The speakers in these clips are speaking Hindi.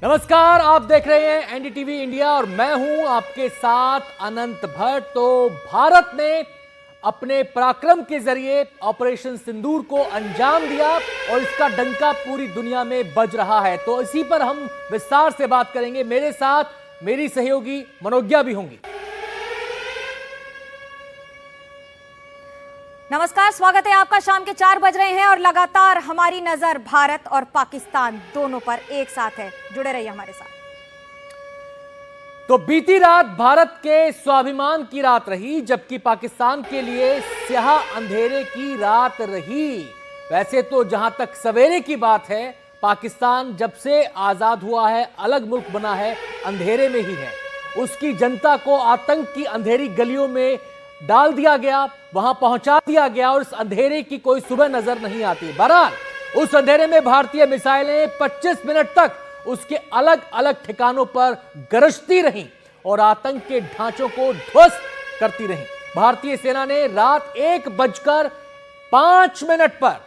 नमस्कार, आप देख रहे हैं एनडीटीवी इंडिया और मैं हूं आपके साथ अनंत भट्ट। तो भारत ने अपने पराक्रम के जरिए ऑपरेशन सिंदूर को अंजाम दिया और इसका डंका पूरी दुनिया में बज रहा है। तो इसी पर हम विस्तार से बात करेंगे। मेरे साथ मेरी सहयोगी मनोज्ञा भी होंगी। नमस्कार, स्वागत है आपका। शाम के 4 बज रहे हैं और लगातार हमारी नजर भारत और पाकिस्तान दोनों पर एक साथ है। जुड़े रहिए हमारे साथ। तो बीती रात भारत के स्वाभिमान की रात रही, जबकि पाकिस्तान के लिए स्याह अंधेरे की रात रही। वैसे तो जहां तक सवेरे की बात है, पाकिस्तान जब से आजाद हुआ है, अलग मुल्क बना है, अंधेरे में ही है। उसकी जनता को आतंक की अंधेरी गलियों में डाल दिया गया, वहां पहुंचा दिया गया और इस अंधेरे की कोई सुबह नजर नहीं आती। बहरहाल उस अंधेरे में भारतीय मिसाइलें 25 मिनट तक उसके अलग अलग ठिकानों पर गरजती रहीं और आतंक के ढांचों को ध्वस्त करती रहीं। भारतीय सेना ने रात 1:05 पर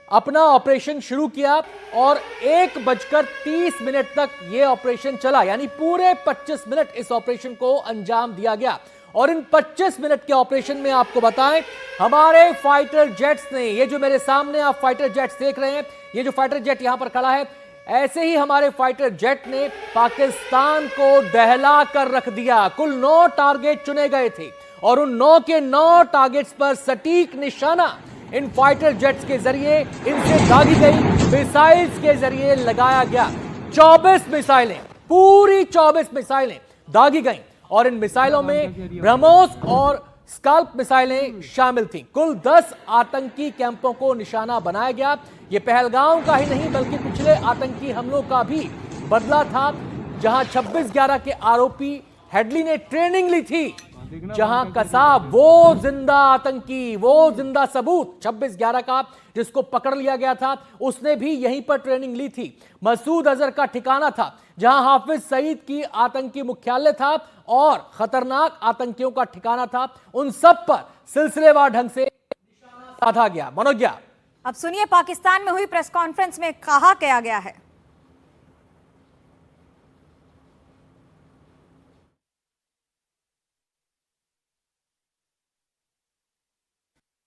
अपना ऑपरेशन शुरू किया और 1:30 तक यह ऑपरेशन चला, यानी पूरे 25 मिनट इस ऑपरेशन को अंजाम दिया गया। और इन 25 मिनट के ऑपरेशन में आपको बताएं, हमारे फाइटर जेट्स ने, ये जो मेरे सामने आप फाइटर जेट्स देख रहे हैं, ये जो फाइटर जेट यहां पर खड़ा है, ऐसे ही हमारे फाइटर जेट ने पाकिस्तान को दहला कर रख दिया। कुल 9 टारगेट चुने गए थे और उन 9 के 9 टारगेट्स पर सटीक निशाना इन फाइटर जेट्स के जरिए इनसे दागी गई मिसाइल्स के जरिए लगाया गया। 24 मिसाइलें, पूरी 24 मिसाइलें दागी गईं और इन मिसाइलों में ब्रह्मोस और स्काल्प मिसाइलें शामिल थीं। कुल 10 आतंकी कैंपों को निशाना बनाया गया। यह पहलगाम का ही नहीं बल्कि पिछले आतंकी हमलों का भी बदला था, जहां 26/11 के आरोपी हेडली ने ट्रेनिंग ली थी, जहां कसाब, वो जिंदा आतंकी, वो जिंदा सबूत 26/11 का जिसको पकड़ लिया गया था, उसने भी यहीं पर ट्रेनिंग ली थी। मसूद अजहर का ठिकाना था, जहां हाफिज सईद की आतंकी मुख्यालय था और खतरनाक आतंकियों का ठिकाना था। उन सब पर सिलसिलेवार ढंग से निशाना साधा गया। मनोज्ञा, अब सुनिए पाकिस्तान में हुई प्रेस कॉन्फ्रेंस में कहा क्या गया है।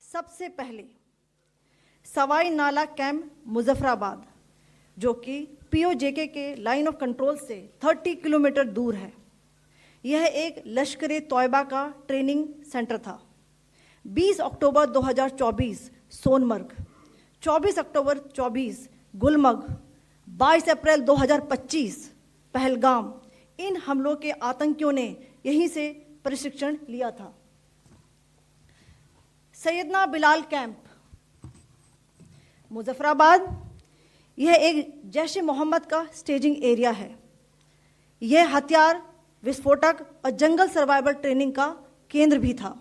सबसे पहले सवाई नाला कैंप मुजफ्फराबाद, जो कि पीओजेके के लाइन ऑफ कंट्रोल से 30 किलोमीटर दूर है, यह एक लश्कर तोयबा का ट्रेनिंग सेंटर था। 20 अक्टूबर 2024 सोनमर्ग, 24 अक्टूबर 24 गुलमर्ग, 22 अप्रैल 2025 पहलगाम, इन हमलों के आतंकियों ने यहीं से प्रशिक्षण लिया था। सैयदना बिलाल कैंप मुजफ्फराबाद, यह एक जैश मोहम्मद का स्टेजिंग एरिया है। यह हथियार, विस्फोटक और जंगल सर्वाइवल ट्रेनिंग का केंद्र भी था।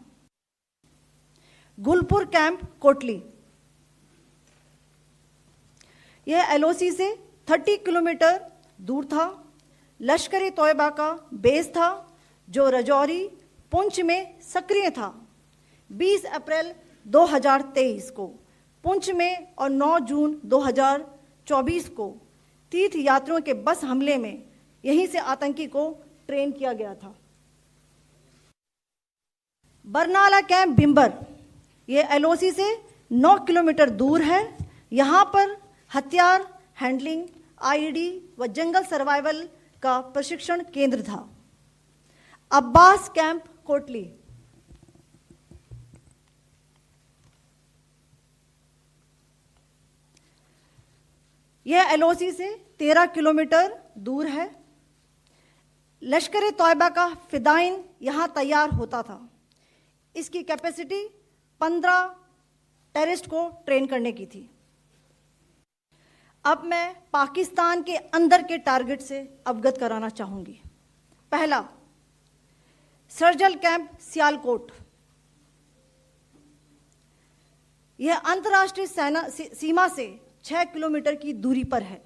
गुलपुर कैंप कोटली, यह एलओसी से 30 किलोमीटर दूर था। लश्कर तोयबा का बेस था, जो रजौरी, पुंछ में सक्रिय था। 20 अप्रैल 2023 को पुंछ में और 9 जून 2024 को तीर्थ यात्रियों के बस हमले में यहीं से आतंकी को ट्रेन किया गया था। बरनाला कैंप बिम्बर, यह एलओसी से 9 किलोमीटर दूर है। यहां पर हथियार, हैंडलिंग, आईईडी व जंगल सर्वाइवल का प्रशिक्षण केंद्र था। अब्बास कैंप कोटली, यह एलओसी से 13 किलोमीटर दूर है। लश्कर तोयबा का फिदाइन यहां तैयार होता था। इसकी कैपेसिटी 15 टेररिस्ट को ट्रेन करने की थी। अब मैं पाकिस्तान के अंदर के टारगेट से अवगत कराना चाहूंगी। पहला, सर्जल कैंप सियालकोट, यह अंतर्राष्ट्रीय सीमा से 6 किलोमीटर की दूरी पर है,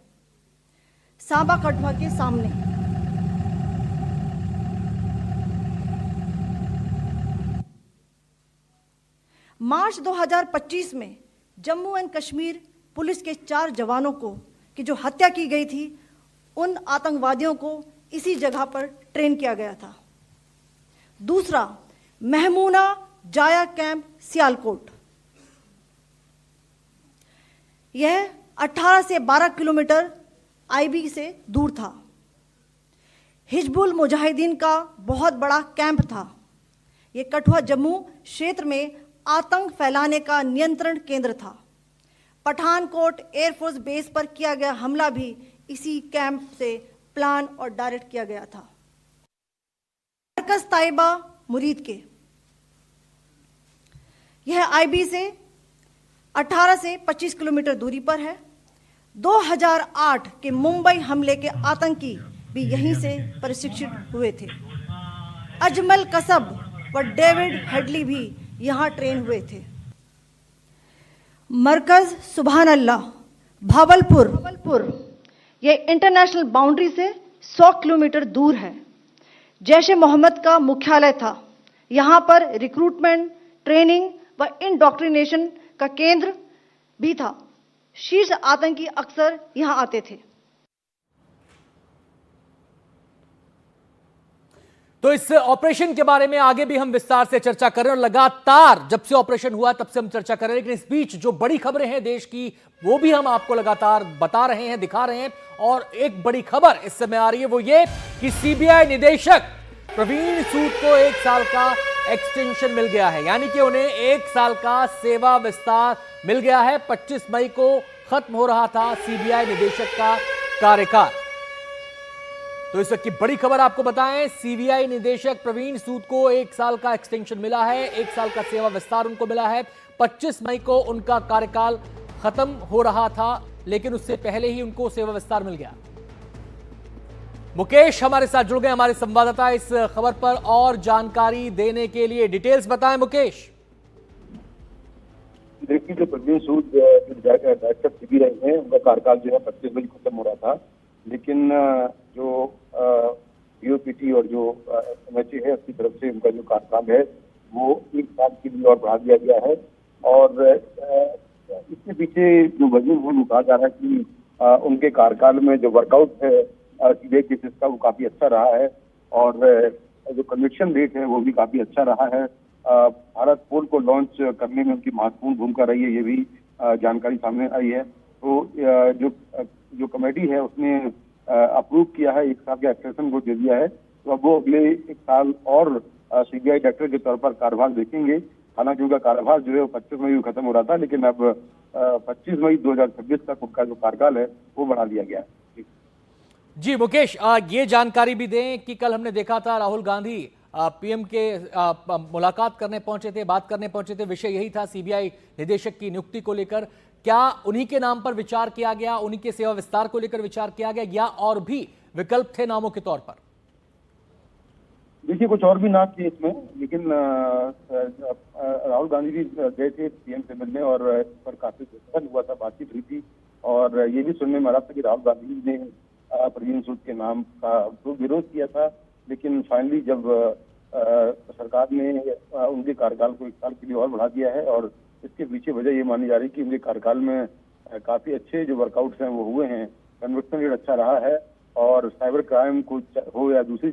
सांबा कठुआ के सामने। मार्च 2025 में जम्मू एंड कश्मीर पुलिस के 4 जवानों को की जो हत्या की गई थी, उन आतंकवादियों को इसी जगह पर ट्रेन किया गया था। दूसरा, महमूना जाया कैंप सियालकोट, यह 18 से 12 किलोमीटर आईबी से दूर था। हिजबुल मुजाहिदीन का बहुत बड़ा कैंप था। यह कठुआ जम्मू क्षेत्र में आतंक फैलाने का नियंत्रण केंद्र था। पठानकोट एयरफोर्स बेस पर किया गया हमला भी इसी कैंप से प्लान और डायरेक्ट किया गया था। मरकज ताइबा मुरीद के, यह आईबी से 18 से 25 किलोमीटर दूरी पर है। 2008 के मुंबई हमले के आतंकी भी यहीं से प्रशिक्षित हुए थे। अजमल कसब व डेविड हेडली भी यहां ट्रेन हुए थे। मरकज सुभान अल्लाह भावलपुर, यह इंटरनेशनल बाउंड्री से 100 किलोमीटर दूर है। जैश ए मोहम्मद का मुख्यालय था। यहां पर रिक्रूटमेंट, ट्रेनिंग व इंडोक्ट्रिनेशन का केंद्र भी था। शीर्ष आतंकी अक्सर यहां आते थे। तो इस ऑपरेशन के बारे में आगे भी हम विस्तार से चर्चा कर रहे हैं और लगातार जब से ऑपरेशन हुआ तब से हम चर्चा कर रहे हैं, लेकिन इस बीच जो बड़ी खबरें हैं देश की वो भी हम आपको लगातार बता रहे हैं, दिखा रहे हैं। और एक बड़ी खबर इस समय आ रही है वो ये कि सीबीआई निदेशक प्रवीण सूद को 1 साल का एक्सटेंशन मिल गया है, यानी कि उन्हें 1 साल का सेवा विस्तार मिल गया है। 25 मई को खत्म हो रहा था सीबीआई निदेशक का कार्यकाल। तो इस वक्त की बड़ी खबर आपको बताएं, सीबीआई निदेशक प्रवीण सूद को 1 साल का एक्सटेंशन मिला है, 1 साल का सेवा विस्तार उनको मिला है। 25 मई को उनका कार्यकाल खत्म हो रहा था, लेकिन उससे पहले ही उनको सेवा विस्तार मिल गया। मुकेश हमारे साथ जुड़ गए, हमारे संवाददाता, इस खबर पर और जानकारी देने के लिए। डिटेल्स बताएं मुकेश। देखिए, जो प्रवीण सूद डायरेक्टर सीबीआई है, उनका कार्यकाल जो है 25 मई खत्म हो रहा था, लेकिन जो बीओपीटी और जो एमएचए है उसकी तरफ से उनका जो कार्यकाल है वो 1 साल के लिए और बढ़ा दिया गया है। और इसके पीछे जो वजह है वो कहा जा रहा है कि उनके कार्यकाल में जो वर्कआउट है सीबीआई केसेस का वो काफी अच्छा रहा है और जो कन्विक्शन रेट है वो भी काफी अच्छा रहा है। भारत पोल को लॉन्च करने में उनकी महत्वपूर्ण भूमिका रही है, ये भी जानकारी सामने आई है। तो जो कमेटी है उसने अप्रूव किया है, 1 साल के एक्सटेंशन को दे दिया है। तो अब वो अगले 1 साल और सीबीआई डायरेक्टर के तौर पर कार्यभार देखेंगे। हालांकि उनका कार्यभार जो है वो 25 मई को खत्म हो रहा था, लेकिन अब 25 मई 2026 तक उनका जो कार्यकाल है वो बढ़ा दिया गया है। जी मुकेश, ये जानकारी भी दें कि कल हमने देखा था राहुल गांधी पीएम के मुलाकात करने पहुंचे थे, बात करने पहुंचे थे। विषय यही था सीबीआई निदेशक की नियुक्ति को लेकर। क्या उन्हीं के नाम पर विचार किया गया, उन्हीं के सेवा विस्तार को लेकर विचार किया गया, या और भी विकल्प थे नामों के तौर पर? देखिए, कुछ और भी नाम थे इसमें, लेकिन राहुल गांधी भी गए थे पीएम से मिलने और इस पर काफी डिस्कशन हुआ था, बातचीत हुई थी। और ये भी सुनने में आ रहा था कि राहुल गांधी ने प्रवीण सूद के नाम का विरोध किया था, लेकिन फाइनली जब सरकार ने उनके कार्यकाल को 1 साल के लिए और बढ़ा दिया है। और इसके पीछे वजह ये मानी जा रही है कि उनके कार्यकाल में काफी अच्छे जो वर्कआउट्स हैं वो हुए हैं, कन्विक्शन रेट अच्छा रहा है और साइबर क्राइम को हो या दूसरे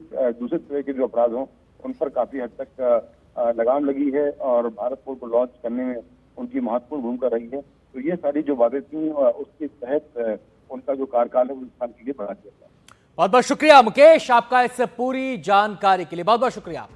तरह के जो अपराध हों उन पर काफी हद तक लगाम लगी है और भारत पोल को लॉन्च करने में उनकी महत्वपूर्ण भूमिका रही है। तो ये सारी जो बातें थी उसके तहत उनका जो कार्यकाल है वो 1 साल के लिए बढ़ा दिया गया। बहुत बहुत शुक्रिया मुकेश आपका इस पूरी जानकारी के लिए, बहुत बहुत शुक्रिया आपका।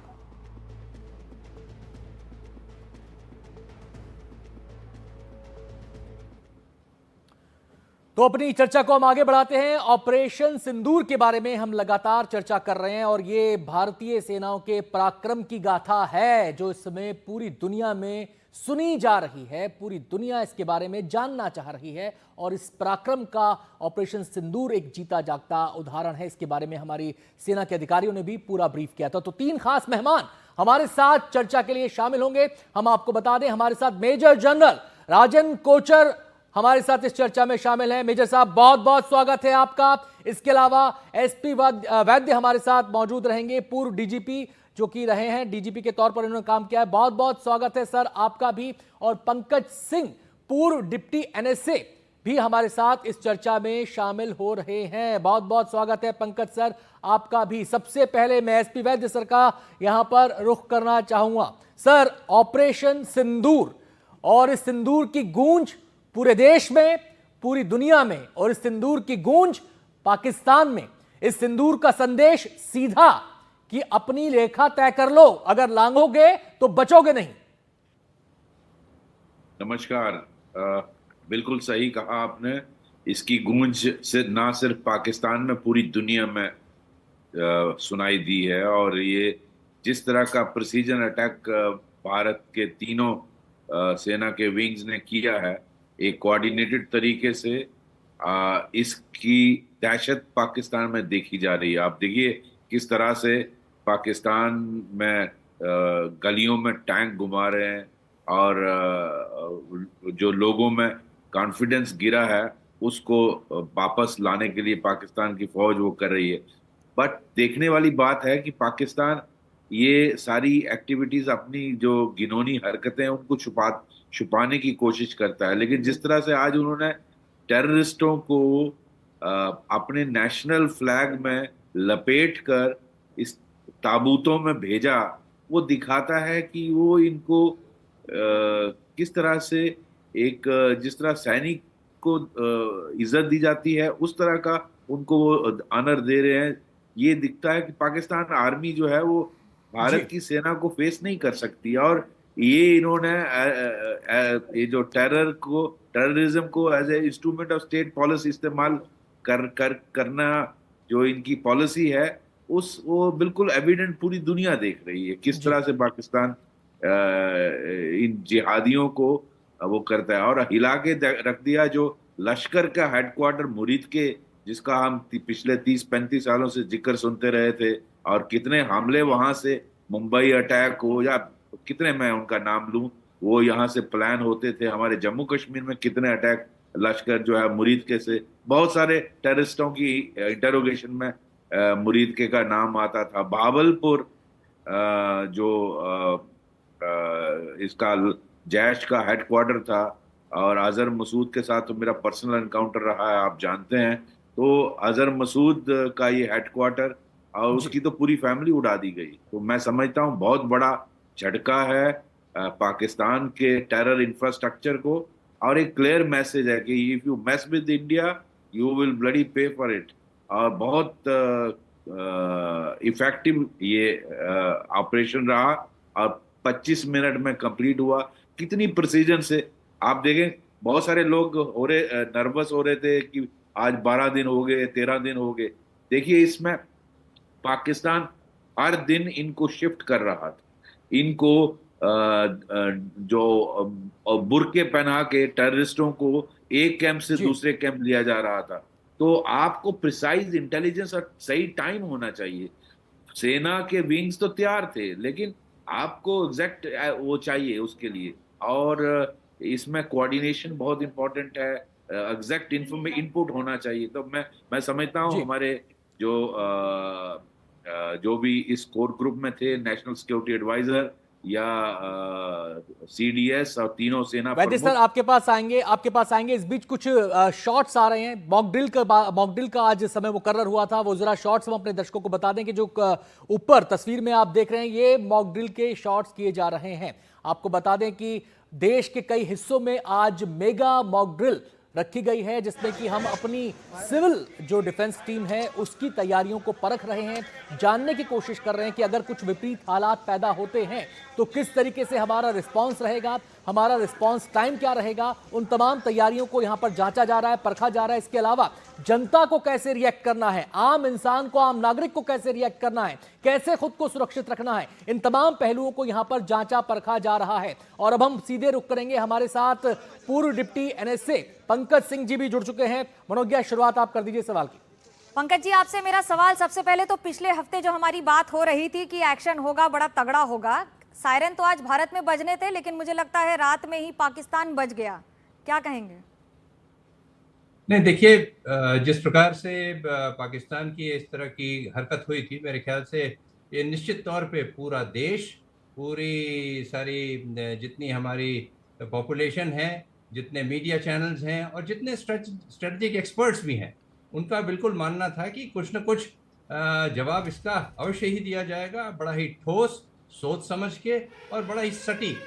तो अपनी चर्चा को हम आगे बढ़ाते हैं। ऑपरेशन सिंदूर के बारे में हम लगातार चर्चा कर रहे हैं और ये भारतीय सेनाओं के पराक्रम की गाथा है जो इस समय पूरी दुनिया में सुनी जा रही है। पूरी दुनिया इसके बारे में जानना चाह रही है और इस पराक्रम का ऑपरेशन सिंदूर एक जीता जागता उदाहरण है। इसके बारे में हमारी सेना के अधिकारियों ने भी पूरा ब्रीफ किया था। तो 3 खास मेहमान हमारे साथ चर्चा के लिए शामिल होंगे। हम आपको बता दें, हमारे साथ मेजर जनरल राजन कोचर हमारे साथ इस चर्चा में शामिल हैं। मेजर साहब, बहुत बहुत स्वागत है आपका। इसके अलावा एसपी वैद्य हमारे साथ मौजूद रहेंगे, पूर्व डीजीपी जो कि रहे हैं, डीजीपी के तौर पर इन्होंने काम किया है। बहुत बहुत स्वागत है सर आपका भी। और पंकज सिंह, पूर्व डिप्टी एनएसए भी हमारे साथ इस चर्चा में शामिल हो रहे हैं। बहुत बहुत स्वागत है पंकज सर आपका भी। सबसे पहले मैं एसपी वैद्य सर का यहां पर रुख करना चाहूंगा। सर, ऑपरेशन सिंदूर और इस सिंदूर की गूंज पूरे देश में, पूरी दुनिया में, और इस सिंदूर की गूंज पाकिस्तान में, इस सिंदूर का संदेश सीधा कि अपनी रेखा तय कर लो, अगर लांघोगे तो बचोगे नहीं। नमस्कार। बिल्कुल सही कहा आपने। इसकी गूंज से ना सिर्फ पाकिस्तान में, पूरी दुनिया में सुनाई दी है। और ये जिस तरह का प्रिसीजन अटैक भारत के तीनों सेना के विंग्स ने किया है, एक कोऑर्डिनेटेड तरीके से, इसकी दहशत पाकिस्तान में देखी जा रही है। आप देखिए किस तरह से पाकिस्तान में गलियों में टैंक घुमा रहे हैं, और जो लोगों में कॉन्फिडेंस गिरा है उसको वापस लाने के लिए पाकिस्तान की फौज वो कर रही है। बट देखने वाली बात है कि पाकिस्तान ये सारी एक्टिविटीज, अपनी जो घिनौनी हरकतें हैं, उनको छुपाने की कोशिश करता है। लेकिन जिस तरह से आज उन्होंने टेररिस्टों को अपने नेशनल फ्लैग में लपेट कर इस ताबूतों में भेजा, वो दिखाता है कि वो इनको किस तरह से एक, जिस तरह सैनिक को इज्जत दी जाती है उस तरह का उनको वो ऑनर दे रहे हैं। ये दिखता है कि पाकिस्तान आर्मी जो है वो भारत की सेना को फेस नहीं कर सकती। और ये इन्होंने ये जो टेररिज्म को as a instrument of state policy इस्तेमाल करना जो इनकी पॉलिसी है, वो बिल्कुल एविडेंट पूरी दुनिया देख रही है किस तरह से पाकिस्तान इन जिहादियों को वो करता है। और हिला के रख दिया जो लश्कर का हेडक्वार्टर मुरीद के, जिसका हम पिछले 30-35 सालों से जिक्र सुनते रहे थे, और कितने हमले वहां से, मुंबई अटैक हो या कितने, मैं उनका नाम लूं, वो यहाँ से प्लान होते थे। हमारे जम्मू कश्मीर में कितने अटैक लश्कर जो है मुरीद के से, बहुत सारे टेररिस्टों की इंटरोगेशन में मुरीद के का नाम आता था। भावलपुर जो इसका जैश का हेडक्वार्टर था, और अजहर मसूद के साथ तो मेरा पर्सनल एनकाउंटर रहा है, आप जानते हैं। तो अजहर मसूद का ये हेडक्वार्टर और उसकी तो पूरी फैमिली उड़ा दी गई। तो मैं समझता हूँ बहुत बड़ा झटका है पाकिस्तान के टेरर इंफ्रास्ट्रक्चर को, और एक क्लियर मैसेज है कि if you mess with India you will bloody पे फॉर इट। और बहुत इफेक्टिव ये ऑपरेशन रहा, और 25 मिनट में कंप्लीट हुआ। कितनी प्रिसीजन से आप देखें, बहुत सारे लोग नर्वस हो रहे थे कि आज 12 दिन हो गए, 13 दिन हो गए। देखिए इसमें पाकिस्तान हर दिन इनको शिफ्ट कर रहा था। इनको जो बुरके पहना के टेररिस्टों को एक कैंप से दूसरे कैंप लिया जा रहा था। तो आपको प्रिसाइज इंटेलिजेंस और सही टाइम होना चाहिए। सेना के विंग्स तो तैयार थे, लेकिन आपको एग्जैक्ट वो चाहिए उसके लिए। और इसमें कोऑर्डिनेशन बहुत इंपॉर्टेंट है, एग्जैक्ट इनपुट होना चाहिए। तो मैं समझता हूँ हमारे जो भी इस कोर ग्रुप में थे, नेशनल सिक्योरिटी एडवाइजर या सीडीएस और तीनों सेना वैद्य सर आपके पास आएंगे। इस बीच कुछ शॉट्स आ रहे हैं मॉक ड्रिल का आज समय मुकर्रर हुआ था, वो जरा शॉट्स हम अपने दर्शकों को बता दें कि जो ऊपर तस्वीर में आप देख रहे हैं ये मॉक ड्रिल के शॉट्स किए जा रहे हैं। आपको बता दें कि देश के कई हिस्सों में आज मेगा मॉक ड्रिल रखी गई है, जिसमें कि हम अपनी सिविल जो डिफेंस टीम है उसकी तैयारियों को परख रहे हैं, जानने की कोशिश कर रहे हैं कि अगर कुछ विपरीत हालात पैदा होते हैं तो किस तरीके से हमारा रिस्पांस रहेगा, हमारा रिस्पांस टाइम क्या रहेगा। उन तमाम तैयारियों को यहां पर जांचा जा रहा है, परखा जा रहा है। इसके अलावा जनता को कैसे रिएक्ट करना है, आम इंसान को, आम नागरिक को कैसे रिएक्ट करना है, कैसे खुद को सुरक्षित रखना है, इन तमाम पहलुओं को यहां पर जांचा परखा जा रहा है। और अब हम सीधे रुक करेंगे, हमारे साथ पूर्व डिप्टी एनएसए पंकज सिंह जी भी जुड़ चुके हैं। मनोज जी, शुरुआत आप कर दीजिए सवाल की। पंकज जी, आपसे मेरा सवाल सबसे पहले तो पिछले हफ्ते जो हमारी बात हो रही थी कि एक्शन होगा, बड़ा तगड़ा होगा, सायरन तो आज भारत में बजने थे, लेकिन मुझे लगता है रात में ही पाकिस्तान बज गया, क्या कहेंगे? नहीं, देखिए जिस प्रकार से पाकिस्तान की इस तरह की हरकत हुई थी, मेरे ख्याल से ये निश्चित तौर पे पूरा देश, पूरी सारी जितनी हमारी पॉपुलेशन है, जितने मीडिया चैनल्स हैं और जितने स्ट्रेटजिक एक्सपर्ट्स भी हैं, उनका बिल्कुल मानना था कि कुछ न कुछ जवाब इसका अवश्य ही दिया जाएगा, बड़ा ही ठोस, सोच समझ के और बड़ा ही सटीक।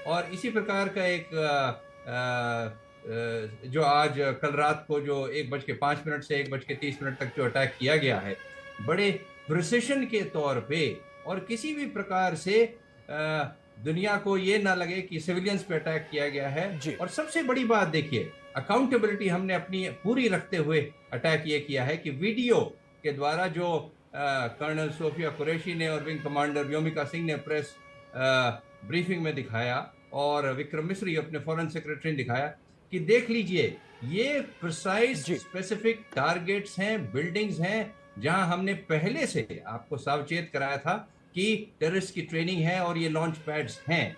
और इसी प्रकार का एक जो आज कल रात को जो 1:05 से 1:30 तक जो अटैक किया गया है, बड़े प्रिसिशन के तौर पे, और किसी भी प्रकार से दुनिया को ये ना लगे कि सिविलियंस पे अटैक किया गया है। और सबसे बड़ी बात देखिए, अकाउंटेबिलिटी हमने अपनी पूरी रखते हुए अटैक ये किया है कि वीडियो के द्वारा जो कर्नल सोफिया कुरैशी ने और विंग कमांडर व्योमिका सिंह ने प्रेस ब्रीफिंग में दिखाया, और विक्रम मिश्री अपने फॉरेन सेक्रेटरी ने दिखाया कि देख लीजिए, ये प्रिसाइज स्पेसिफिक टारगेट्स हैं, बिल्डिंग्स हैं, जहां हमने पहले से आपको सावचेत कराया था कि टेररिस्ट की ट्रेनिंग है और ये लॉन्च पैड्स हैं।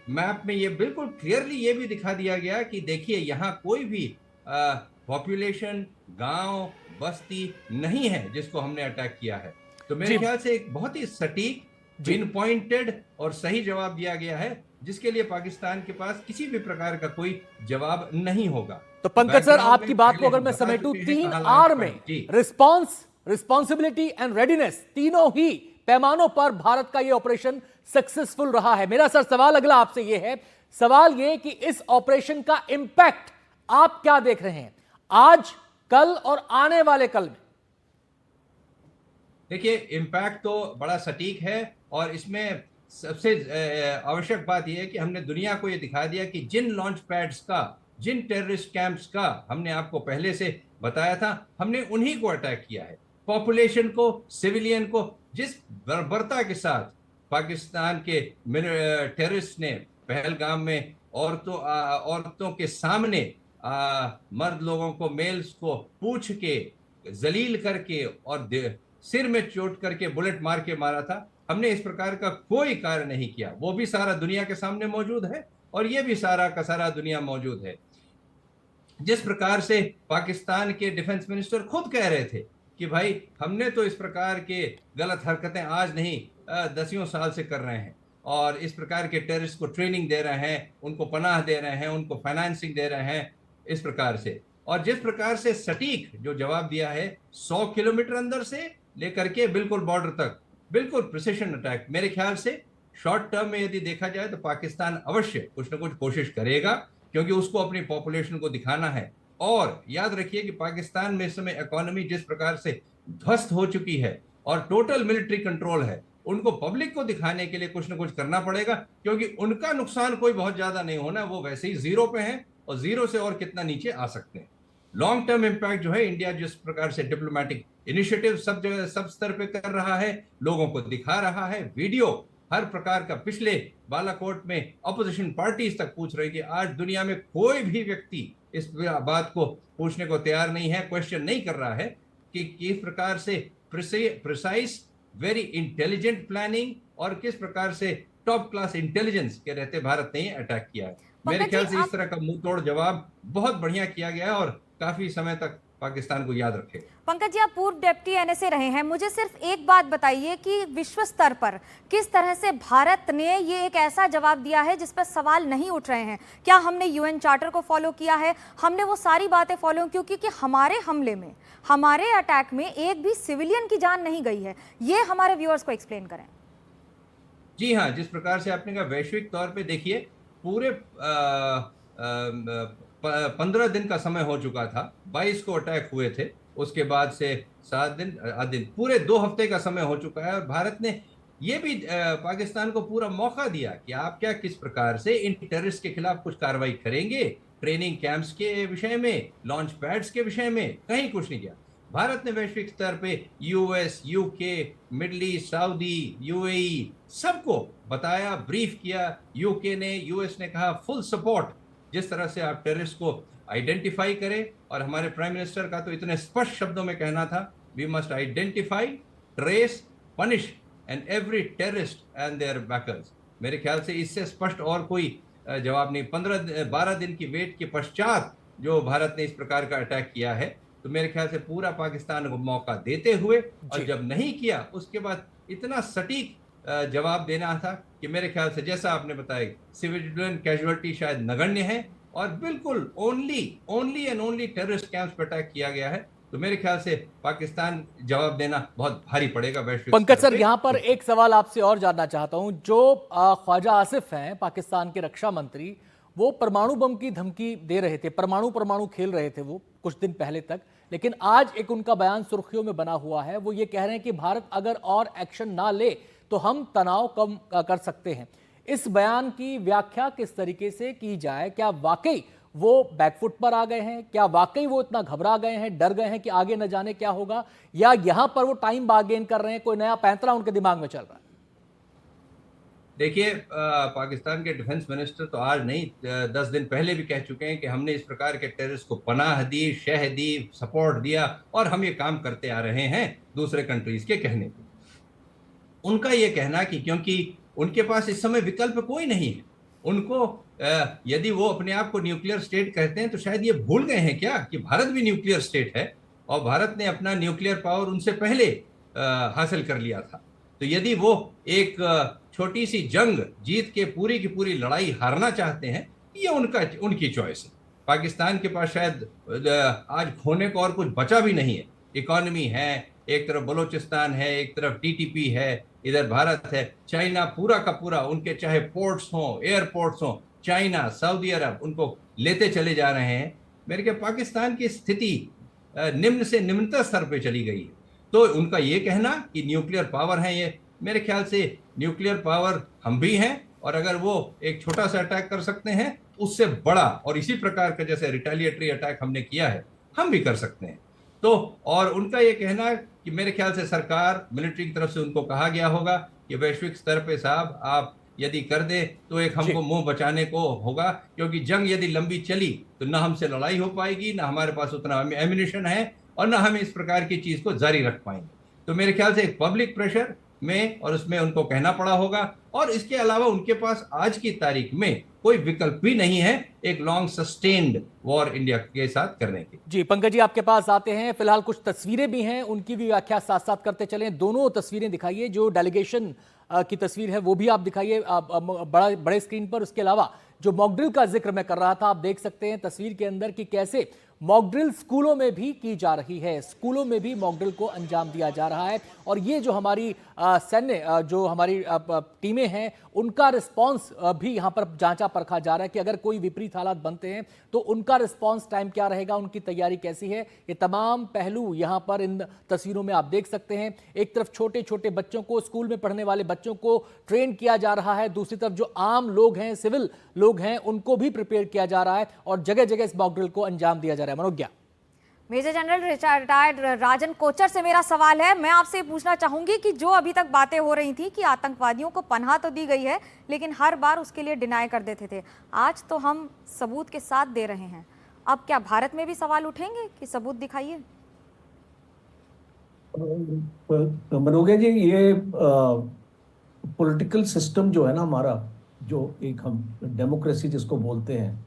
मैप में ये बिल्कुल क्लियरली ये भी दिखा दिया गया कि देखिए, यहाँ कोई भी पॉपुलेशन, गांव, बस्ती नहीं है जिसको हमने अटैक किया है। तो मेरे ख्याल से एक बहुत ही सटीक, पिन पॉइंटेड और सही जवाब दिया गया है, जिसके लिए पाकिस्तान के पास किसी भी प्रकार का कोई जवाब नहीं होगा। तो पंकज सर, आपकी बात को अगर मैं समेटूं 3R में, रिस्पॉन्स, रिस्पॉन्सिबिलिटी एंड रेडीनेस, तीनों ही पैमानों पर भारत का यह ऑपरेशन सक्सेसफुल रहा है। मेरा सर सवाल अगला आपसे यह है, सवाल यह कि इस ऑपरेशन का इंपैक्ट आप क्या देख रहे हैं आज, कल और आने वाले कल में? देखिए, इंपैक्ट तो बड़ा सटीक है, और इसमें सबसे आवश्यक बात यह है कि हमने दुनिया को यह दिखा दिया कि जिन लॉन्च पैड्स का, जिन टेररिस्ट कैंप्स का हमने आपको पहले से बताया था, हमने उन्हीं को अटैक किया है। पॉपुलेशन को, सिविलियन को, जिस बर्बरता के साथ पाकिस्तान के टेररिस्ट ने पहलगाम में औरतों के सामने मर्द लोगों को, मेल्स को पूछ के, जलील करके और सिर में चोट करके बुलेट मार के मारा था, हमने इस प्रकार का कोई कार्य नहीं किया। वो भी सारा दुनिया के सामने मौजूद है, और ये भी सारा का सारा दुनिया मौजूद है। जिस प्रकार से पाकिस्तान के डिफेंस मिनिस्टर खुद कह रहे थे कि भाई, हमने तो इस प्रकार के गलत हरकतें आज नहीं, दसियों साल से कर रहे हैं, और इस प्रकार के टेररिस्ट को ट्रेनिंग दे रहे हैं, उनको पनाह दे रहे हैं, उनको फाइनेंसिंग दे रहे हैं, इस प्रकार से। और जिस प्रकार से सटीक जो जवाब दिया है, 100 किलोमीटर अंदर से लेकर के बिल्कुल बॉर्डर तक, बिल्कुल प्रिसिशन अटैक। मेरे ख्याल से शॉर्ट टर्म में यदि देखा जाए तो पाकिस्तान अवश्य कुछ ना कुछ कोशिश करेगा, क्योंकि उसको अपनी पॉपुलेशन को दिखाना है। और याद रखिए कि पाकिस्तान में इस समय इकोनॉमी जिस प्रकार से ध्वस्त हो चुकी है और टोटल मिलिट्री कंट्रोल है, उनको पब्लिक को दिखाने के लिए कुछ ना कुछ करना पड़ेगा, क्योंकि उनका नुकसान कोई बहुत ज्यादा नहीं होना, वो वैसे ही जीरो पे हैं, और जीरो से और कितना नीचे आ सकते हैं। लॉन्ग टर्म इंपैक्ट जो है, इंडिया जिस प्रकार से डिप्लोमेटिक इनिशिएटिव सब जगह, सब स्तर पे कर रहा है, लोगों को दिखा रहा है, वीडियो हर प्रकार का, पिछले बालाकोट में अपोजिशन पार्टीज तक पूछ रही थी, आज दुनिया में कोई भी व्यक्ति इस बात को पूछने को तैयार नहीं है, क्वेश्चन नहीं कर रहा है कि किस प्रकार से प्रिसाइज, वेरी इंटेलिजेंट प्लानिंग और किस प्रकार से टॉप क्लास इंटेलिजेंस के रहते भारत ने अटैक किया है। मेरे ख्याल से इस तरह का मुंह तोड़ जवाब बहुत बढ़िया किया गया है, और काफी समय तक पाकिस्तान को याद रखेगा। पंकज जी, आप पूर्व डेप्टी एनएसए रहे हैं, मुझे सिर्फ एक बात बताइए कि विश्व स्तर पर किस तरह से भारत ने ये एक ऐसा जवाब दिया है जिस पर सवाल नहीं उठ रहे हैं? क्या हमने यूएन चार्टर को फॉलो किया है? हमने वो सारी बातें फॉलो क्योंकि हमारे हमले में, हमारे अटैक में एक भी सिविलियन की जान नहीं गई है। ये हमारे व्यूअर्स को एक्सप्लेन करें। जी हाँ, जिस प्रकार से आपने कहा, वैश्विक तौर पे देखिए, पूरे 15 दिन का समय हो चुका था, 22 को अटैक हुए थे, उसके बाद से 7 दिन, आध दिन, पूरे 2 हफ्ते का समय हो चुका है, और भारत ने ये भी पाकिस्तान को पूरा मौका दिया कि आप क्या, किस प्रकार से इन टेररिस्ट के खिलाफ कुछ कार्रवाई करेंगे। ट्रेनिंग कैंप्स के विषय में, लॉन्च पैड्स के विषय में कहीं कुछ नहीं किया। भारत ने वैश्विक स्तर पे US, UK, middle east, Saudi, UAE सबको बताया, ब्रीफ किया। यूके ने, यूएस ने कहा फुल सपोर्ट, जिस तरह से आप टेररिस्ट को आइडेंटिफाई करें। और हमारे प्राइम मिनिस्टर का तो इतने स्पष्ट शब्दों में कहना था, we must identify, trace, punish and every terrorist and their backers. मेरे ख्याल से इससे स्पष्ट और कोई जवाब नहीं। 12 दिन की वेट के पश्चात जो भारत ने इस प्रकार का अटैक किया है, तो मेरे ख्याल से पूरा पाकिस्तान को मौका देते हुए, और जब नहीं किया उसके बाद इतना सटीक जवाब देना था कि मेरे ख्याल से, जैसा आपने बताया, सिविलियन कैजुअलिटी शायद नगण्य है, और बिल्कुल only and only terrorist camps पर अटैक किया गया है। तो मेरे ख्याल से पाकिस्तान जवाब देना बहुत भारी पड़ेगा वैश्विक पंकज स्तर सर, पे। यहां पर एक सवाल आपसे और जानना चाहता हूं। जो ख्वाजा आसिफ हैं पाकिस्तान के रक्षा मंत्री, वो परमाणु बम की धमकी दे रहे थे, परमाणु खेल रहे थे वो कुछ दिन पहले तक, लेकिन आज एक उनका बयान सुर्खियों में बना हुआ है। वो ये कह रहे हैं कि भारत अगर और एक्शन ना ले तो हम तनाव कम कर सकते हैं। इस बयान की व्याख्या किस तरीके से की जाए? क्या वाकई वो बैकफुट पर आ गए हैं? क्या वाकई वो इतना घबरा गए हैं, डर गए हैं कि आगे न जाने क्या होगा, या यहां पर वो टाइम बार्गेन कर रहे हैं, कोई नया पैंतरा उनके दिमाग में चल रहा है? देखिए, पाकिस्तान के डिफेंस मिनिस्टर तो आज नहीं 10 दिन पहले भी कह चुके हैं कि हमने इस प्रकार के टेररिस्ट को पनाह दी, शह दी, सपोर्ट दिया और हम ये काम करते आ रहे हैं दूसरे कंट्रीज के कहने पे। उनका ये कहना कि क्योंकि उनके पास इस समय विकल्प कोई नहीं है, उनको यदि वो अपने आप को न्यूक्लियर स्टेट कहते हैं तो शायद ये भूल गए हैं क्या कि भारत भी न्यूक्लियर स्टेट है और भारत ने अपना न्यूक्लियर पावर उनसे पहले हासिल कर लिया था। तो यदि वो एक छोटी सी जंग जीत के पूरी की पूरी लड़ाई हारना चाहते हैं, ये उनकी चॉइस है। पाकिस्तान के पास शायद आज खोने को और कुछ बचा भी नहीं है। इकोनॉमी है, एक तरफ बलूचिस्तान है, एक तरफ टीटीपी है, इधर भारत है, चाइना पूरा का पूरा, उनके चाहे पोर्ट्स हों, एयरपोर्ट्स हों, चाइना, सऊदी अरब उनको लेते चले जा रहे हैं। मेरे ख्याल पाकिस्तान की स्थिति निम्न से निम्नतम स्तर पे चली गई है। तो उनका ये कहना कि न्यूक्लियर पावर है, ये मेरे ख्याल से न्यूक्लियर पावर हम भी हैं, और अगर वो एक छोटा सा अटैक कर सकते हैं, उससे बड़ा और इसी प्रकार का जैसे रिटेलिएटरी अटैक हमने किया है हम भी कर सकते हैं। तो और उनका ये कहना कि मेरे ख्याल से सरकार, मिलिट्री की तरफ से उनको कहा गया होगा कि वैश्विक स्तर पे साहब आप यदि कर दे तो एक हमको मुंह बचाने को होगा, क्योंकि जंग यदि लंबी चली तो ना हमसे लड़ाई हो पाएगी, ना हमारे पास उतना एम्यूनिशन है, और ना हम इस प्रकार की चीज को जारी रख पाएंगे। तो मेरे ख्याल से एक पब्लिक प्रेशर में और उसमें उनको कहना पड़ा होगा, और इसके अलावा उनके पास आज की तारीख में कोई विकल्प भी नहीं है एक लॉन्ग सस्टेन्ड वॉर इंडिया के साथ करने की। जी पंकज जी, आपके पास आते हैं। फिलहाल कुछ तस्वीरें भी हैं, उनकी भी व्याख्या साथ साथ करते चलें। दोनों तस्वीरें दिखाइए, जो डेलीगेशन की तस्वीर है वो भी आप दिखाइए बड़े स्क्रीन पर। उसके अलावा जो मॉकड्रिल का जिक्र मैं कर रहा था, आप देख सकते हैं तस्वीर के अंदर कि कैसे मॉकड्रिल स्कूलों में भी की जा रही है, स्कूलों में भी मॉकड्रिल को अंजाम दिया जा रहा है। और ये जो हमारी सैन्य जो हमारी टीमें हैं, उनका रिस्पांस भी यहाँ पर जांचा परखा जा रहा है कि अगर कोई विपरीत हालात बनते हैं तो उनका रिस्पांस टाइम क्या रहेगा, उनकी तैयारी कैसी है। ये तमाम पहलू यहाँ पर इन तस्वीरों में आप देख सकते हैं। एक तरफ छोटे छोटे बच्चों को, स्कूल में पढ़ने वाले बच्चों को ट्रेन किया जा रहा है, दूसरी तरफ जो आम लोग हैं, सिविल लोग हैं, उनको भी प्रिपेयर किया जा रहा है और जगह जगह इस मॉकड्रिल को अंजाम दिया जा रहा है। मनोज्ञा, मेजर जनरल रिटायर्ड राजन कोचर से मेरा सवाल है। मैं आपसे पूछना चाहूंगी कि जो अभी तक बातें हो रही थी कि आतंकवादियों को पनाह तो दी गई है लेकिन हर बार उसके लिए डिनाई कर देते थे, आज तो हम सबूत के साथ दे रहे हैं। अब क्या भारत में भी सवाल उठेंगे कि सबूत दिखाइए? मनोज्ञा जी, ये पॉलिटिकल सिस्टम जो है ना हमारा, जो एक हम डेमोक्रेसी जिसको बोलते हैं,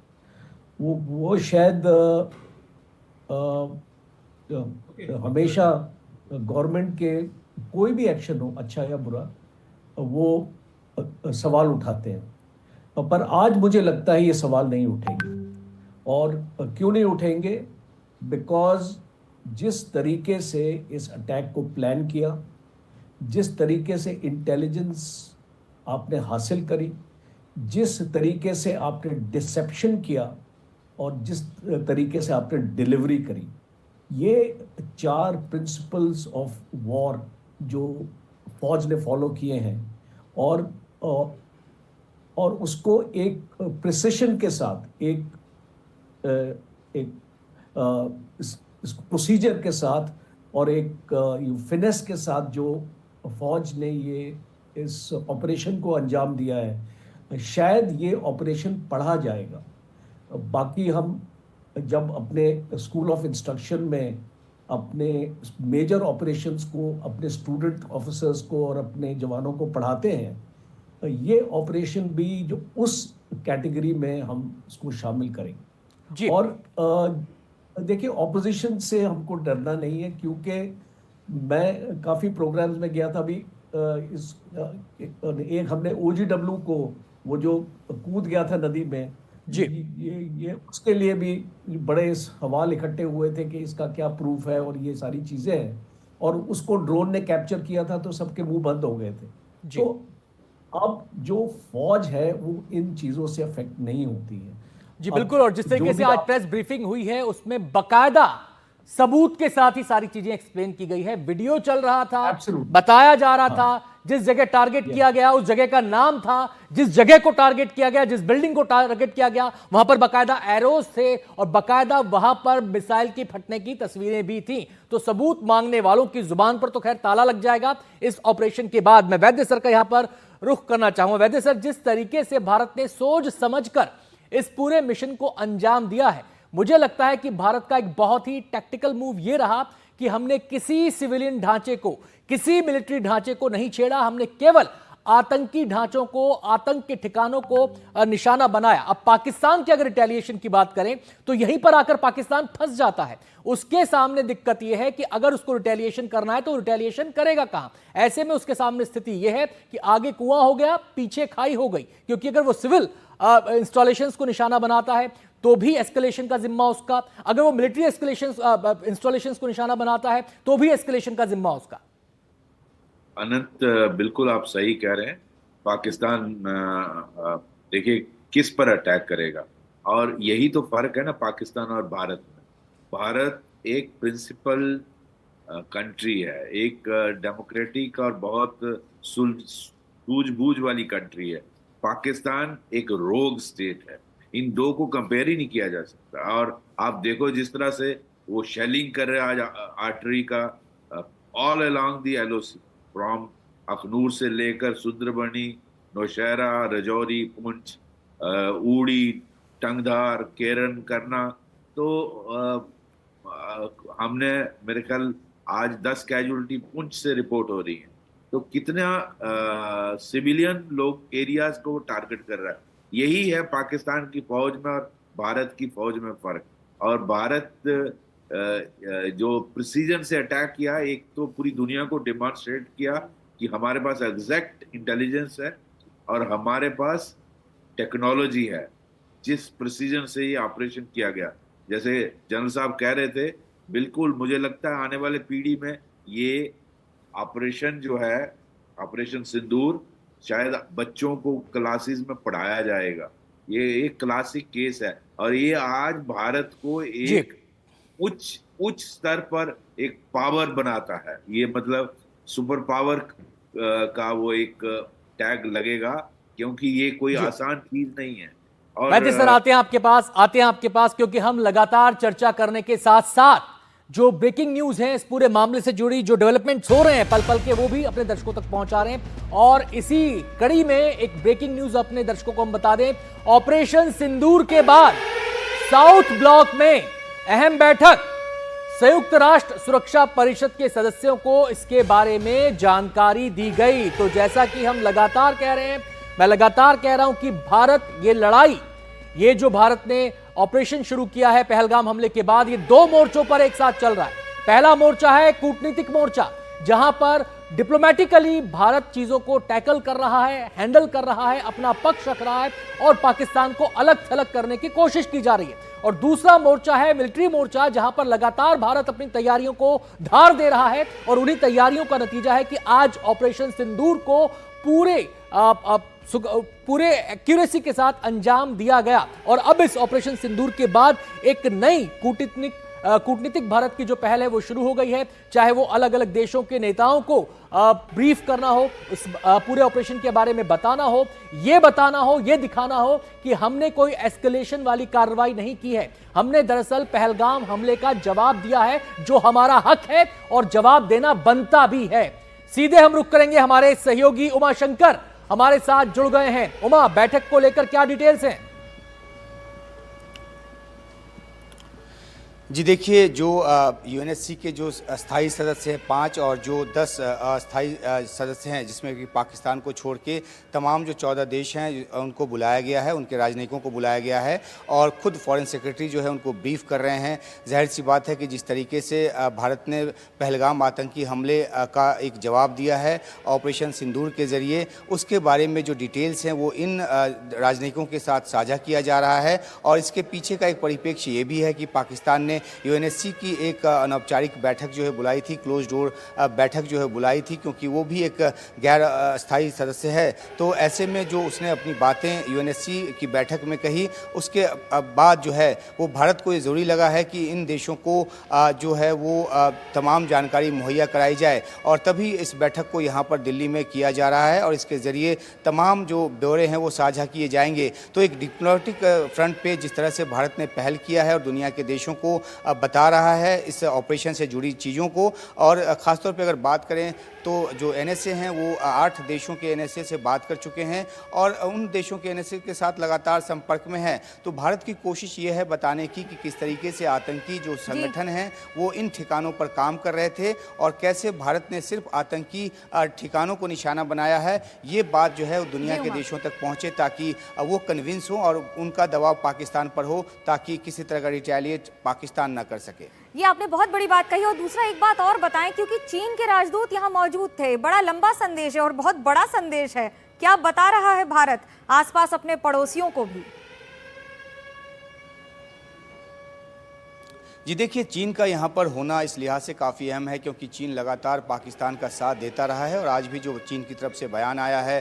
वो शायद हमेशा गवर्नमेंट के कोई भी एक्शन हो, अच्छा या बुरा, वो सवाल उठाते हैं। पर आज मुझे लगता है ये सवाल नहीं उठेंगे। और क्यों नहीं उठेंगे? बिकॉज जिस तरीके से इस अटैक को प्लान किया, जिस तरीके से इंटेलिजेंस आपने हासिल करी, जिस तरीके से आपने डिसेप्शन किया और जिस तरीके से आपने डिलीवरी करी, ये 4 प्रिंसिपल्स ऑफ वॉर जो फौज ने फॉलो किए हैं और उसको एक प्रिसिशन के साथ, एक प्रोसीजर के साथ और एक फिनेस के साथ जो फौज ने ये इस ऑपरेशन को अंजाम दिया है, शायद ये ऑपरेशन पढ़ा जाएगा। बाकी हम जब अपने स्कूल ऑफ इंस्ट्रक्शन में अपने मेजर ऑपरेशंस को अपने स्टूडेंट ऑफिसर्स को और अपने जवानों को पढ़ाते हैं, ये ऑपरेशन भी जो उस कैटेगरी में हम इसको शामिल करेंगे जी। और देखिए, ऑपोजिशन से हमको डरना नहीं है, क्योंकि मैं काफ़ी प्रोग्राम्स में गया था। अभी एक हमने OGW को, वो जो कूद गया था नदी में, जी। ये उसके लिए भी बड़े सवाल इकट्ठे हुए थे कि इसका क्या प्रूफ है और ये सारी चीजें हैं, और उसको ड्रोन ने कैप्चर किया था तो सबके मुंह बंद हो गए थे। जी। तो अब जो फौज है वो इन चीजों से अफेक्ट नहीं होती है। जी अब बिल्कुल, और जिस जो तरीके से भी आज आप प्रेस ब्रीफिंग हुई है उसमें बकायदा सबूत के साथ ही सारी चीजें एक्सप्लेन की गई है। वीडियो चल रहा था, Absolutely. बताया जा रहा हाँ। था, जिस जगह टारगेट किया गया उस जगह का नाम था, जिस जगह को टारगेट किया गया, जिस बिल्डिंग को टारगेट किया गया वहां पर बकायदा एरोज थे और बकायदा वहां पर मिसाइल की फटने की तस्वीरें भी थी। तो सबूत मांगने वालों की जुबान पर तो खैर ताला लग जाएगा इस ऑपरेशन के बाद। मैं वैद्य सर का यहां पर रुख करना चाहूंगा। वैद्य सर, जिस तरीके से भारत ने सोच समझकर इस पूरे मिशन को अंजाम दिया है, मुझे लगता है कि भारत का एक बहुत ही टैक्टिकल मूव यह रहा कि हमने किसी सिविलियन ढांचे को, किसी मिलिट्री ढांचे को नहीं छेड़ा, हमने केवल आतंकी ढांचों को, आतंक के ठिकानों को निशाना बनाया। अब पाकिस्तान की अगर रिटेलिएशन की बात करें तो यहीं पर आकर पाकिस्तान फंस जाता है। उसके सामने दिक्कत यह है कि अगर उसको रिटेलिएशन करना है तो रिटेलिएशन करेगा कहां? ऐसे में उसके सामने स्थिति यह है कि आगे कुआं हो गया, पीछे खाई हो गई, क्योंकि अगर वो सिविल इंस्टॉलेशंस को निशाना बनाता है तो भी एस्केलेशन का जिम्मा उसका, अगर वो मिलिट्री एस्केलेशन इंस्टॉलेशंस को निशाना बनाता है तो भी एस्केलेशन का जिम्मा उसका। अनंत, बिल्कुल आप सही कह रहे हैं। पाकिस्तान देखिए किस पर अटैक करेगा, और यही तो फर्क है ना पाकिस्तान और भारत में। भारत एक प्रिंसिपल कंट्री है, एक डेमोक्रेटिक और बहुत सूझबूझ वाली कंट्री है। पाकिस्तान एक रोग स्टेट है। इन दो को कंपेयर ही नहीं किया जा सकता। और आप देखो जिस तरह से वो शेलिंग कर रहे हैं आज आर्टरी का all along the LOC, from Akhnoor से लेकर सुंदरबनी, नौशहरा, रजौरी, पुंछ, ऊड़ी, टंगधार, केरन करना। तो हमने मेरे ख्याल आज 10 कैजुअलिटी पुंछ से रिपोर्ट हो रही है। तो कितना सिविलियन लोग एरियाज को टारगेट कर रहा है। यही है पाकिस्तान की फौज में और भारत की फौज में फर्क। और भारत जो प्रिसीजन से अटैक किया, एक तो पूरी दुनिया को डेमोन्स्ट्रेट किया कि हमारे पास एग्जैक्ट इंटेलिजेंस है और हमारे पास टेक्नोलॉजी है। जिस प्रिसीजन से ये ऑपरेशन किया गया, जैसे जनरल साहब कह रहे थे, बिल्कुल मुझे लगता है आने वाले पीढ़ी में ये ऑपरेशन जो है, ऑपरेशन सिंदूर, शायद बच्चों को क्लासेस में पढ़ाया जाएगा। ये एक क्लासिक केस है और ये आज भारत को एक उच्च स्तर पर एक पावर बनाता है। ये मतलब सुपर पावर का वो एक टैग लगेगा, क्योंकि ये कोई आसान चीज नहीं है। और वैद्य सर आते हैं आपके पास क्योंकि हम लगातार चर्चा करने के साथ साथ जो ब्रेकिंग न्यूज है इस पूरे मामले से जुड़ी, जो डेवलपमेंट्स हो रहे हैं पल पल के, वो भी अपने दर्शकों तक पहुंचा रहे हैं। और इसी कड़ी में एक ब्रेकिंग न्यूज अपने दर्शकों को हम बता दें। ऑपरेशन सिंदूर के बाद साउथ ब्लॉक में अहम बैठक, संयुक्त राष्ट्र सुरक्षा परिषद के सदस्यों को इसके बारे में जानकारी दी गई। तो जैसा कि हम लगातार कह रहे हैं, मैं लगातार कह रहा हूं कि भारत ये लड़ाई, ये जो भारत ने ऑपरेशन शुरू किया है पहलगाम हमले के बाद, ये दो मोर्चों पर एक साथ चल रहा है। पहला मोर्चा है कूटनीतिक मोर्चा, जहां पर डिप्लोमेटिकली भारत चीजों को टैकल कर रहा है, हैंडल कर रहा है, अपना पक्ष रख रहा है और पाकिस्तान को अलग थलग करने की कोशिश की जा रही है। और दूसरा मोर्चा है मिलिट्री मोर्चा, जहां पर लगातार भारत अपनी तैयारियों को धार दे रहा है और उन्हीं तैयारियों का नतीजा है कि आज ऑपरेशन सिंदूर को पूरे एक्यूरेसी के साथ अंजाम दिया गया। और अब इस ऑपरेशन सिंदूर के बाद एक नई कूटनीतिक भारत की जो पहल है वो शुरू हो गई है। चाहे वो अलग अलग देशों के नेताओं को ब्रीफ करना हो, इस पूरे ऑपरेशन के बारे में बताना हो, ये बताना हो, ये दिखाना हो कि हमने कोई एस्केलेशन वाली कार्रवाई नहीं की है। हमने दरअसल पहलगाम हमले का जवाब दिया है, जो हमारा हक है और जवाब देना बनता भी है। सीधे हम रुक करेंगे, हमारे सहयोगी उमा शंकर हमारे साथ जुड़ गए हैं। उमा, बैठक को लेकर क्या डिटेल्स हैं? जी देखिए, जो यूएनएससी के जो अस्थाई सदस्य हैं 5 और जो 10 अस्थाई सदस्य हैं, जिसमें कि पाकिस्तान को छोड़ के तमाम जो 14 देश हैं उनको बुलाया गया है, उनके राजनयिकों को बुलाया गया है और खुद फॉरेन सेक्रेटरी जो है उनको ब्रीफ कर रहे हैं। ज़ाहिर सी बात है कि जिस तरीके से भारत ने पहलगाम आतंकी हमले का एक जवाब दिया है ऑपरेशन सिंदूर के ज़रिए, उसके बारे में जो डिटेल्स हैं वो इन राजनयिकों के साथ साझा किया जा रहा है। और इसके पीछे का एक परिप्रेक्ष्य ये भी है कि पाकिस्तान ने यूएनएससी की एक अनौपचारिक बैठक जो है बुलाई थी, क्लोज डोर बैठक जो है बुलाई थी, क्योंकि वो भी एक गैर अस्थायी सदस्य है। तो ऐसे में जो उसने अपनी बातें यूएनएससी की बैठक में कही, उसके बाद जो है वो भारत को ये ज़रूरी लगा है कि इन देशों को जो है वो तमाम जानकारी मुहैया कराई जाए और तभी इस बैठक को यहाँ पर दिल्ली में किया जा रहा है और इसके ज़रिए तमाम जो ब्यौरे हैं वो साझा किए जाएंगे। तो एक डिप्लोमेटिक फ्रंट पे जिस तरह से भारत ने पहल किया है और दुनिया के देशों को बता रहा है इस ऑपरेशन से जुड़ी चीज़ों को, और ख़ासतौर पे अगर बात करें तो जो एनएसए हैं वो 8 देशों के एनएसए से बात कर चुके हैं और उन देशों के एनएसए के साथ लगातार संपर्क में है। तो भारत की कोशिश ये है बताने की कि किस तरीके से आतंकी जो संगठन हैं वो इन ठिकानों पर काम कर रहे थे और कैसे भारत ने सिर्फ आतंकी ठिकानों को निशाना बनाया है। ये बात जो है वो दुनिया के देशों तक पहुँचे ताकि वो कन्विंस हो और उनका दबाव पाकिस्तान पर हो ताकि किसी तरह का रिटेलिएट पाकिस्तान ना कर सके। ये आपने बहुत बड़ी बात कही। और दूसरा एक बात और बताएं, क्योंकि चीन के राजदूत यहाँ मौजूद थे, बड़ा लंबा संदेश है और बहुत बड़ा संदेश है, क्या बता रहा है भारत आसपास अपने पड़ोसियों को भी? जी देखिए, चीन का यहाँ पर होना इस लिहाज से काफ़ी अहम है क्योंकि चीन लगातार पाकिस्तान का साथ देता रहा है और आज भी जो चीन की तरफ से बयान आया है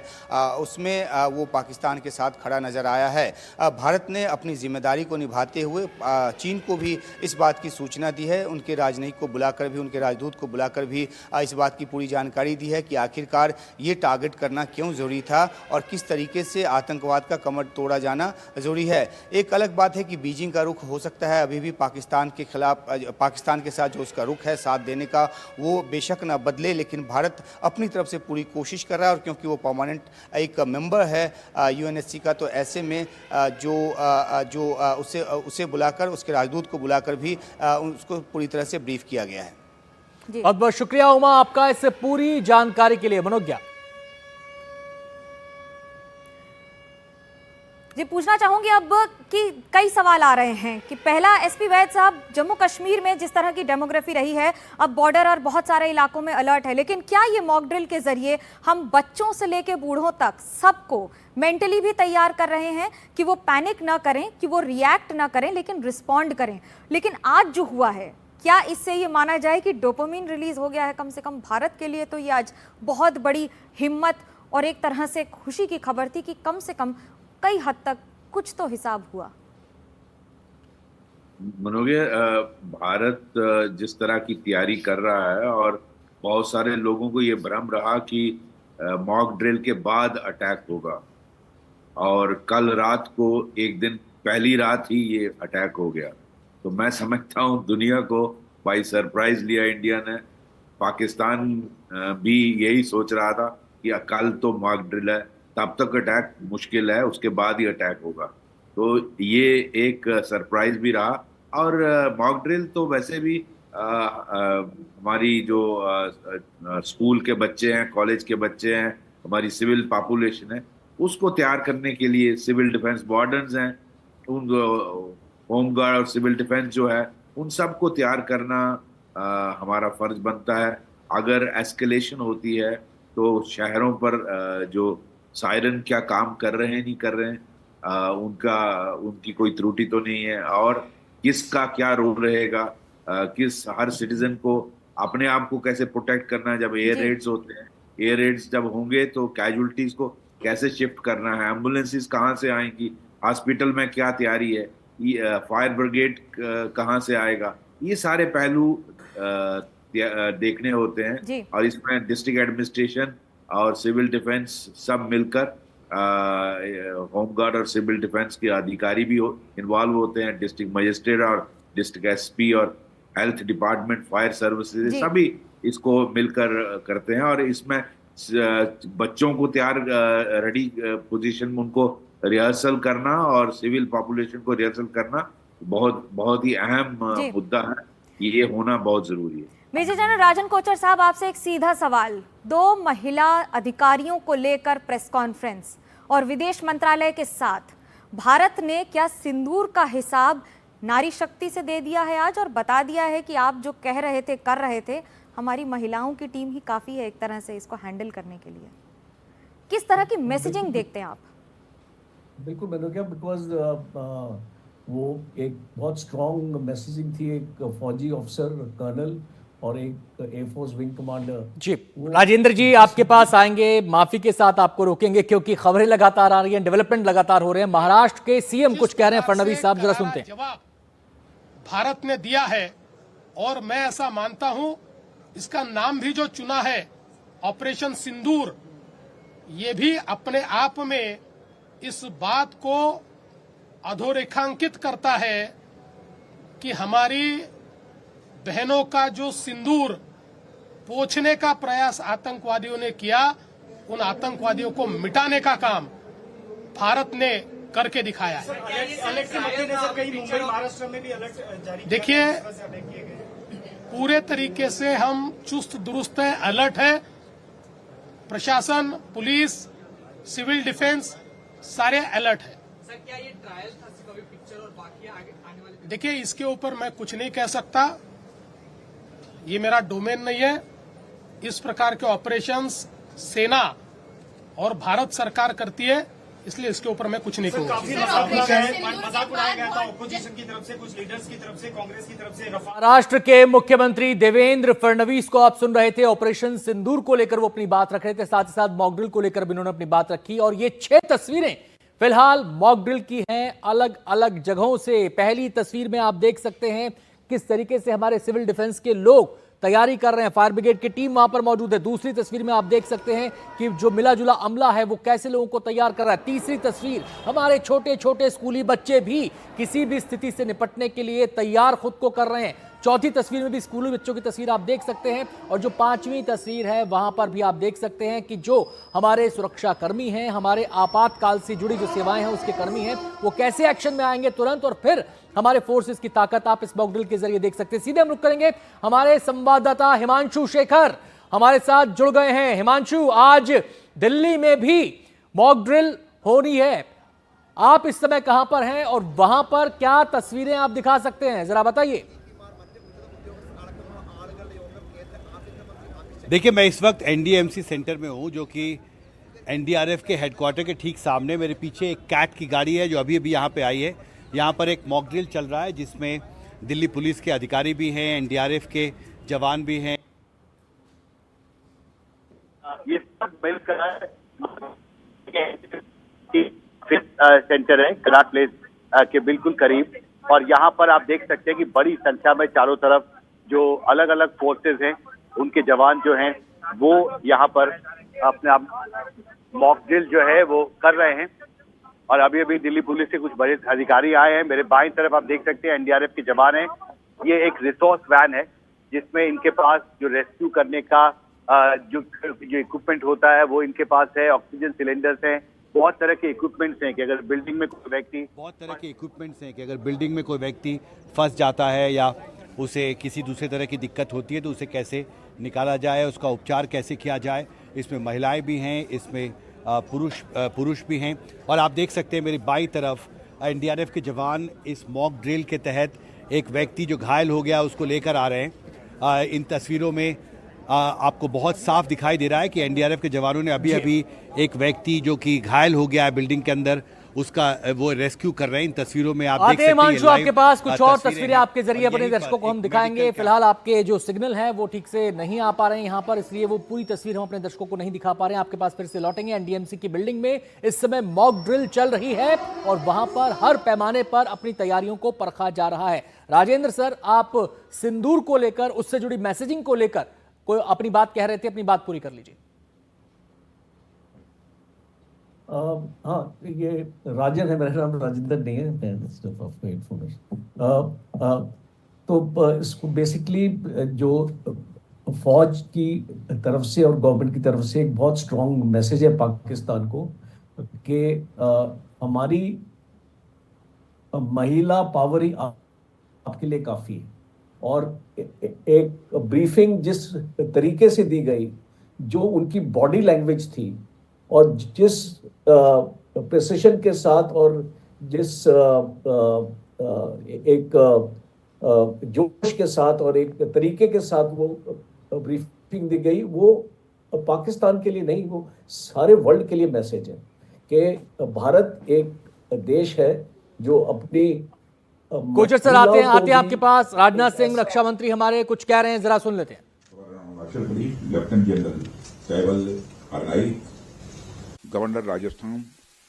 उसमें वो पाकिस्तान के साथ खड़ा नज़र आया है। भारत ने अपनी जिम्मेदारी को निभाते हुए चीन को भी इस बात की सूचना दी है, उनके राजनयिक को बुलाकर भी, उनके राजदूत को बुलाकर भी इस बात की पूरी जानकारी दी है कि आखिरकार ये टारगेट करना क्यों ज़रूरी था और किस तरीके से आतंकवाद का कमर तोड़ा जाना ज़रूरी है। एक अलग बात है कि बीजिंग का रुख हो सकता है अभी भी पाकिस्तान के खिलाफ, पाकिस्तान के साथ जो उसका रुख है साथ देने का वो बेशक ना बदले, लेकिन भारत अपनी तरफ से पूरी कोशिश कर रहा है और क्योंकि वो परमानेंट एक मेंबर है यूएनएससी का, तो ऐसे में उसे बुलाकर, उसके राजदूत को बुलाकर भी उसको पूरी तरह से ब्रीफ किया गया है। बहुत बहुत शुक्रिया उमा आपका इस पूरी जानकारी के लिए। मनोज्ञा जी, पूछना चाहूंगी अब कि कई सवाल आ रहे हैं कि पहला, एसपी वैद साहब, जम्मू कश्मीर में जिस तरह की डेमोग्राफी रही है, अब बॉर्डर और बहुत सारे इलाकों में अलर्ट है, लेकिन क्या ये मॉक ड्रिल के जरिए हम बच्चों से लेकर बूढ़ों तक सबको मेंटली भी तैयार कर रहे हैं कि वो पैनिक ना करें, कि वो रिएक्ट ना करें, लेकिन रिस्पॉन्ड करें? लेकिन आज जो हुआ है, क्या इससे ये माना जाए कि डोपामिन रिलीज हो गया है? कम से कम भारत के लिए तो ये आज बहुत बड़ी हिम्मत और एक तरह से खुशी की खबर थी कि कम से कम कई हद तक कुछ तो हिसाब हुआ। मनोगे, भारत जिस तरह की तैयारी कर रहा है और बहुत सारे लोगों को ये भ्रम रहा कि मॉक ड्रिल के बाद अटैक होगा और कल रात को, एक दिन पहली रात ही ये अटैक हो गया। तो मैं समझता हूँ दुनिया को बाई सरप्राइज लिया इंडिया ने। पाकिस्तान भी यही सोच रहा था कि कल तो मॉक ड्रिल है, तब तक अटैक मुश्किल है, उसके बाद ही अटैक होगा। तो ये एक सरप्राइज भी रहा। और मॉक ड्रिल तो वैसे भी हमारी जो स्कूल के बच्चे हैं, कॉलेज के बच्चे हैं, हमारी सिविल पॉपुलेशन है, उसको तैयार करने के लिए सिविल डिफेंस वार्डन्स हैं, उन होम गार्ड और सिविल डिफेंस जो है उन सबको तैयार करना हमारा फर्ज बनता है। अगर एस्केलेशन होती है तो शहरों पर जो सायरन क्या काम कर रहे हैं, नहीं कर रहे हैं, उनकी कोई त्रुटि तो नहीं है, और किसका क्या रोल रहेगा, किस हर सिटीजन को अपने आप को कैसे प्रोटेक्ट करना है। जब एयर रेड्स होते हैं, एयर रेड्स जब होंगे तो कैजुअलिटीज को कैसे शिफ्ट करना है, एम्बुलेंसेस कहाँ से आएंगी, हॉस्पिटल में क्या तैयारी है, फायर ब्रिगेड कहाँ से आएगा, ये सारे पहलू देखने होते हैं। और इसमें डिस्ट्रिक्ट एडमिनिस्ट्रेशन और सिविल डिफेंस सब मिलकर, होम गार्ड और सिविल डिफेंस के अधिकारी भी इन्वॉल्व होते हैं, डिस्ट्रिक्ट मजिस्ट्रेट और डिस्ट्रिक्ट एसपी और हेल्थ डिपार्टमेंट, फायर सर्विसेज, सभी इसको मिलकर करते हैं। और इसमें बच्चों को तैयार रेडी पोजीशन में उनको रिहर्सल करना और सिविल पॉपुलेशन को रिहर्सल करना, बहुत बहुत ही अहम जी। मुद्दा है, ये होना बहुत जरूरी है। मेजर जनरल राजन कोचर साहब, आपसे एक सीधा सवाल। 2 महिला अधिकारियों को लेकर प्रेस कॉन्फ्रेंस और विदेश मंत्रालय के साथ भारत ने क्या सिंदूर का हिसाब नारी शक्ति से दे दिया है आज, और बता दिया है कि आप जो कह रहे थे, कर रहे थे, हमारी महिलाओं की टीम ही काफ़ी है एक तरह से इसको हैंडल करने के लिए? किस तरह की मैसेजिंग देखते हैं आप? बिल्कुल मैंने क्या, बिकॉज वो एक बहुत स्ट्रॉन्ग मैसेजिंग थी, एक फौजी ऑफिसर कर्नल और एक एयरफोर्स विंग कमांडर। जी राजेंद्र जी, आपके पास आएंगे, माफी के साथ आपको रोकेंगे क्योंकि खबरें लगातार आ रही हैं, डेवलपमेंट लगातार हो रहे हैं। महाराष्ट्र के सीएम कुछ कह रहे हैं, फडणवीस साहब, जरा सुनते हैं। जवाब भारत ने दिया है और मैं ऐसा मानता हूं, इसका नाम भी जो चुना है ऑपरेशन सिंदूर, ये भी अपने आप में इस बात को अधोरेखांकित करता है कि हमारी बहनों का जो सिंदूर पोंछने का प्रयास आतंकवादियों ने किया, उन आतंकवादियों को मिटाने का काम भारत ने करके दिखाया है। देखिए, पूरे तरीके से हम चुस्त दुरुस्त हैं, अलर्ट है। प्रशासन, पुलिस, सिविल डिफेंस सारे अलर्ट है। देखिए, इसके ऊपर मैं कुछ नहीं कह सकता, ये मेरा डोमेन नहीं है। इस प्रकार के ऑपरेशंस सेना और भारत सरकार करती है, इसलिए इसके ऊपर मैं कुछ नहीं कहूँगा। मजाक उड़ाया गया था ऑपोजिशन की तरफ से, कुछ लीडर्स की तरफ से, कांग्रेस की तरफ से। महाराष्ट्र के मुख्यमंत्री देवेंद्र फडणवीस को आप सुन रहे थे, ऑपरेशन सिंदूर को लेकर वो अपनी बात रख रहे थे, साथ ही साथ मॉकड्रिल को लेकर भी उन्होंने अपनी बात रखी। और ये 6 तस्वीरें फिलहाल मॉकड्रिल की हैं, अलग अलग जगहों से। पहली तस्वीर में आप देख सकते हैं किस तरीके से हमारे सिविल डिफेंस के लोग तैयारी कर रहे हैं, फायर ब्रिगेड की टीम वहां पर मौजूद है। दूसरी तस्वीर में आप देख सकते हैं कि जो मिला जुला अमला है वो कैसे लोगों को तैयार कर रहा है। तीसरी तस्वीर, हमारे छोटे छोटे स्कूली बच्चे भी किसी भी स्थिति से निपटने के लिए तैयार खुद को कर रहे हैं। चौथी तस्वीर में भी स्कूली बच्चों की तस्वीर आप देख सकते हैं। और जो 5वीं तस्वीर है वहां पर भी आप देख सकते हैं कि जो हमारे सुरक्षा कर्मी हैं, हमारे आपातकाल से जुड़ी जो सेवाएं हैं उसके कर्मी हैं, वो कैसे एक्शन में आएंगे तुरंत, और फिर हमारे फोर्सेस की ताकत आप इस मॉकड्रिल के जरिए देख सकते हैं। सीधे हम रुक करेंगे, हमारे संवाददाता हिमांशु शेखर हमारे साथ जुड़ गए हैं। हिमांशु, आज दिल्ली में भी मॉकड्रिल होनी है, आप इस समय कहां पर हैं और वहां पर क्या तस्वीरें आप दिखा सकते हैं, जरा बताइए। देखिए, मैं इस वक्त एनडीएमसी सेंटर में हूं, जो कि एनडीआरएफ के हेडक्वार्टर के ठीक सामने। मेरे पीछे एक कैट की गाड़ी है जो अभी अभी यहाँ पे आई है। यहाँ पर एक मॉक ड्रिल चल रहा है जिसमें दिल्ली पुलिस के अधिकारी भी हैं, एनडीआरएफ के जवान भी हैं। ये सब मिलकर सेंटर है कराट प्लेस के बिल्कुल करीब, और यहाँ पर आप देख सकते हैं कि बड़ी संख्या में चारों तरफ जो अलग अलग फोर्सेस हैं उनके जवान जो हैं वो यहाँ पर अपने आप मॉक ड्रिल जो है वो कर रहे हैं। और अभी अभी दिल्ली पुलिस के कुछ बड़े अधिकारी आए हैं। मेरे बाईं तरफ आप देख सकते हैं एनडीआरएफ के जवान हैं। ये एक रिसोर्स वैन है जिसमें इनके पास जो रेस्क्यू करने का जो इक्विपमेंट होता है वो इनके पास है। ऑक्सीजन सिलेंडर्स हैं, बहुत तरह के इक्विपमेंट्स हैं कि अगर बिल्डिंग में कोई व्यक्ति फंस जाता है या उसे किसी दूसरे तरह की दिक्कत होती है तो उसे कैसे निकाला जाए, उसका उपचार कैसे किया जाए। इसमें महिलाएं भी हैं, इसमें पुरुष भी हैं। और आप देख सकते हैं मेरी बाईं तरफ एनडीआरएफ के जवान इस मॉक ड्रिल के तहत एक व्यक्ति जो घायल हो गया उसको लेकर आ रहे हैं। इन तस्वीरों में आपको बहुत साफ दिखाई दे रहा है कि एनडीआरएफ के जवानों ने अभी अभी एक व्यक्ति जो कि घायल हो गया है बिल्डिंग के अंदर, उसका वो रेस्क्यू कर रहे हैं। इन तस्वीरों में आप देख सकते हैं हिमांशु, आपके पास कुछ और तस्वीरें आपके जरिए अपने दर्शकों को हम दिखाएंगे। फिलहाल आपके जो सिग्नल है वो ठीक से नहीं आ पा रहे हैं यहाँ पर, इसलिए वो पूरी तस्वीर हम अपने दर्शकों को नहीं दिखा पा रहे हैं। आपके पास फिर से लौटेंगे। एनडीएमसी की बिल्डिंग में इस समय मॉक ड्रिल चल रही है और वहां पर हर पैमाने पर अपनी तैयारियों को परखा जा रहा है। राजेंद्र सर, आप सिंदूर को लेकर, उससे जुड़ी मैसेजिंग को लेकर कोई अपनी बात कह रहे थे, अपनी बात पूरी कर लीजिए। हाँ, ये राजन है, मेरा नाम राजेंद्र नहीं है। तो इसको बेसिकली जो फौज की तरफ से और गवर्नमेंट की तरफ से एक बहुत स्ट्रॉन्ग मैसेज है पाकिस्तान को कि हमारी महिला पावर ही आपके लिए काफी है। और एक ब्रीफिंग जिस तरीके से दी गई, जो उनकी बॉडी लैंग्वेज थी और जिस प्रिसिशन के साथ और जिस एक जोश के साथ और एक तरीके के साथ वो ब्रीफिंग दी गई, वो पाकिस्तान के लिए नहीं, वो सारे वर्ल्ड के लिए मैसेज है कि भारत एक देश है जो अपनी कोचर सर आते हैं आपके पास। राजनाथ सिंह रक्षा मंत्री हमारे कुछ कह रहे हैं, जरा सुन लेते हैं। Lieutenant general Kaival Harnai, governor Rajasthan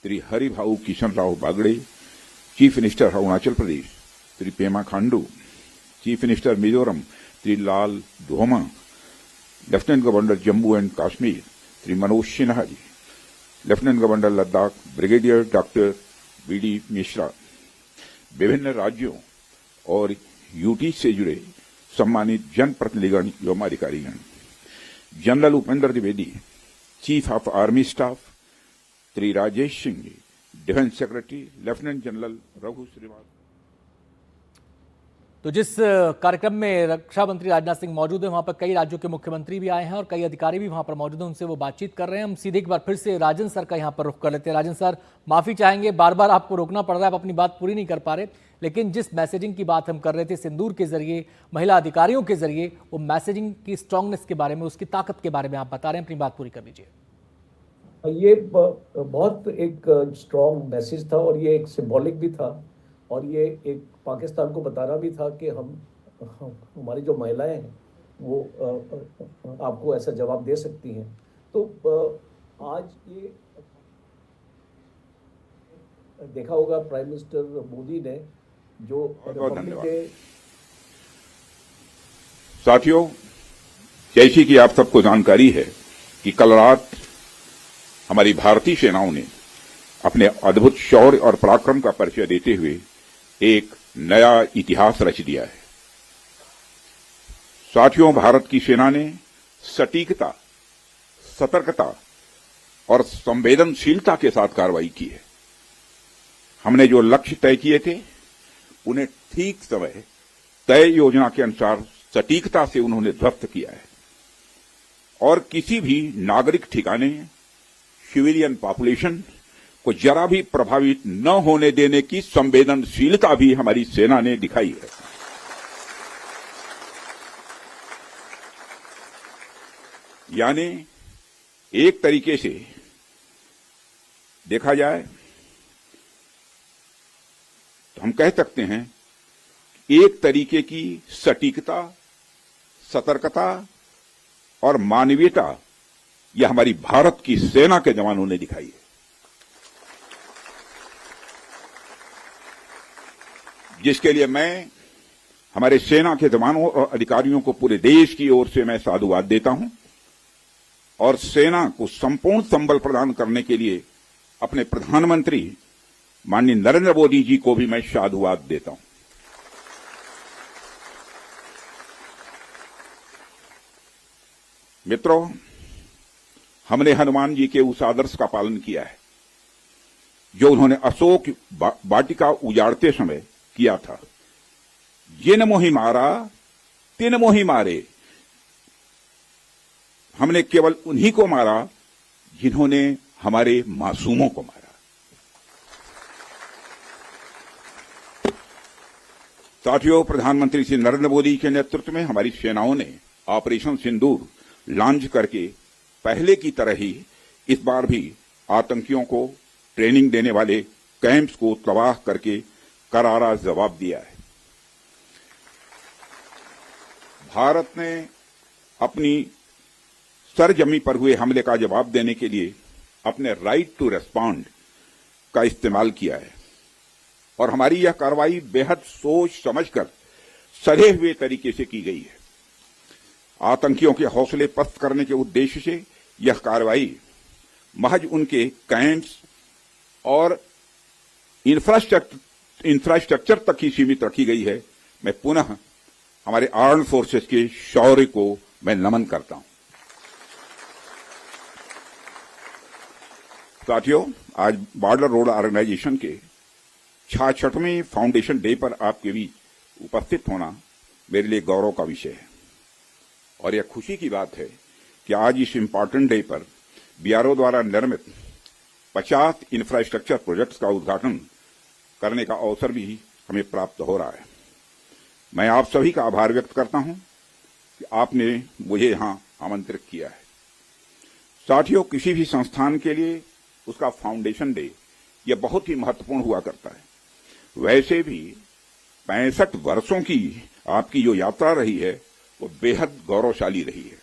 Shri Haribhau Kishan Rao Bagade, chief minister Arunachal Pradesh Shri Pema Khandu, chief minister Mizoram Shri Lal Duhoma, lieutenant governor Jammu and Kashmir Shri Manoj Sinha ji, lieutenant governor Ladakh brigadier doctor BD Mishra, विभिन्न राज्यों और यूटी से जुड़े सम्मानित जनप्रतिनिधिगण एवं अधिकारीगण, general Upendra Dwivedi, chief of army staff Shri Rajesh Singh ji, defence secretary lieutenant general Raghu Srivastava. तो जिस कार्यक्रम में रक्षा मंत्री राजनाथ सिंह मौजूद है, वहां पर कई राज्यों के मुख्यमंत्री भी आए हैं और कई अधिकारी भी वहां पर मौजूद हैं, उनसे वो बातचीत कर रहे हैं। हम सीधे एक बार फिर से राजन सर का यहां पर रुख कर लेते हैं। राजन सर, माफी चाहेंगे, बार बार आपको रोकना पड़ रहा है, आप अपनी बात पूरी नहीं कर पा रहे, लेकिन जिस मैसेजिंग की बात हम कर रहे थे सिंदूर के जरिए, महिला अधिकारियों के जरिए, वो मैसेजिंग की स्ट्रांगनेस के बारे में, उसकी ताकत के बारे में आप बता रहे हैं, अपनी बात पूरी कर लीजिए। ये बहुत एक स्ट्रॉन्ग मैसेज था और ये एक सिंबॉलिक भी था और ये एक पाकिस्तान को बताना भी था कि हमारी जो महिलाएं हैं वो आपको ऐसा जवाब दे सकती हैं। तो आज ये देखा होगा प्राइम मिनिस्टर मोदी ने जो रिपब्लिक डे। साथियों, जैसी कि आप सबको जानकारी है कि कल रात हमारी भारतीय सेनाओं ने अपने अद्भुत शौर्य और पराक्रम का परिचय देते हुए एक नया इतिहास रच दिया है। साथियों, भारत की सेना ने सटीकता, सतर्कता और संवेदनशीलता के साथ कार्रवाई की है। हमने जो लक्ष्य तय किए थे उन्हें ठीक समय तय योजना के अनुसार सटीकता से उन्होंने ध्वस्त किया है और किसी भी नागरिक ठिकाने, सिविलियन पॉपुलेशन को जरा भी प्रभावित न होने देने की संवेदनशीलता भी हमारी सेना ने दिखाई है। यानी एक तरीके से देखा जाए तो हम कह सकते हैं एक तरीके की सटीकता, सतर्कता और मानवीयता यह हमारी भारत की सेना के जवानों ने दिखाई है, जिसके लिए मैं हमारे सेना के जवानों और अधिकारियों को पूरे देश की ओर से मैं साधुवाद देता हूं और सेना को संपूर्ण संबल प्रदान करने के लिए अपने प्रधानमंत्री माननीय नरेंद्र मोदी जी को भी मैं साधुवाद देता हूं। मित्रों, हमने हनुमान जी के उस आदर्श का पालन किया है जो उन्होंने अशोक वाटिका उजाड़ते समय किया था। जिन मोहि मारा तिन मोहि मारे। हमने केवल उन्हीं को मारा जिन्होंने हमारे मासूमों को मारा। साथियों, प्रधानमंत्री श्री नरेंद्र मोदी के नेतृत्व में हमारी सेनाओं ने ऑपरेशन सिंदूर लॉन्च करके पहले की तरह ही इस बार भी आतंकियों को ट्रेनिंग देने वाले कैंप्स को तबाह करके करारा जवाब दिया है। भारत ने अपनी सरजमी पर हुए हमले का जवाब देने के लिए अपने राइट टू रेस्पॉन्ड का इस्तेमाल किया है और हमारी यह कार्रवाई बेहद सोच समझकर सधे हुए तरीके से की गई है। आतंकियों के हौसले पस्त करने के उद्देश्य से यह कार्रवाई महज उनके कैंप्स और इंफ्रास्ट्रक्चर तक ही सीमित रखी गई है। मैं पुनः हमारे आर्म्ड फोर्सेस के शौर्य को मैं नमन करता हूं। साथियों, आज बॉर्डर रोड ऑर्गेनाइजेशन के 66वें फाउंडेशन डे पर आपके बीच उपस्थित होना मेरे लिए गौरव का विषय है और यह खुशी की बात है कि आज इस इम्पोर्टेंट डे पर बीआरओ द्वारा निर्मित 50 इंफ्रास्ट्रक्चर प्रोजेक्ट्स का उद्घाटन करने का अवसर भी हमें प्राप्त हो रहा है। मैं आप सभी का आभार व्यक्त करता हूं कि आपने मुझे यहां आमंत्रित किया है। साथियों, किसी भी संस्थान के लिए उसका फाउंडेशन डे यह बहुत ही महत्वपूर्ण हुआ करता है। वैसे भी 65 वर्षों की आपकी जो यात्रा रही है वो बेहद गौरवशाली रही है।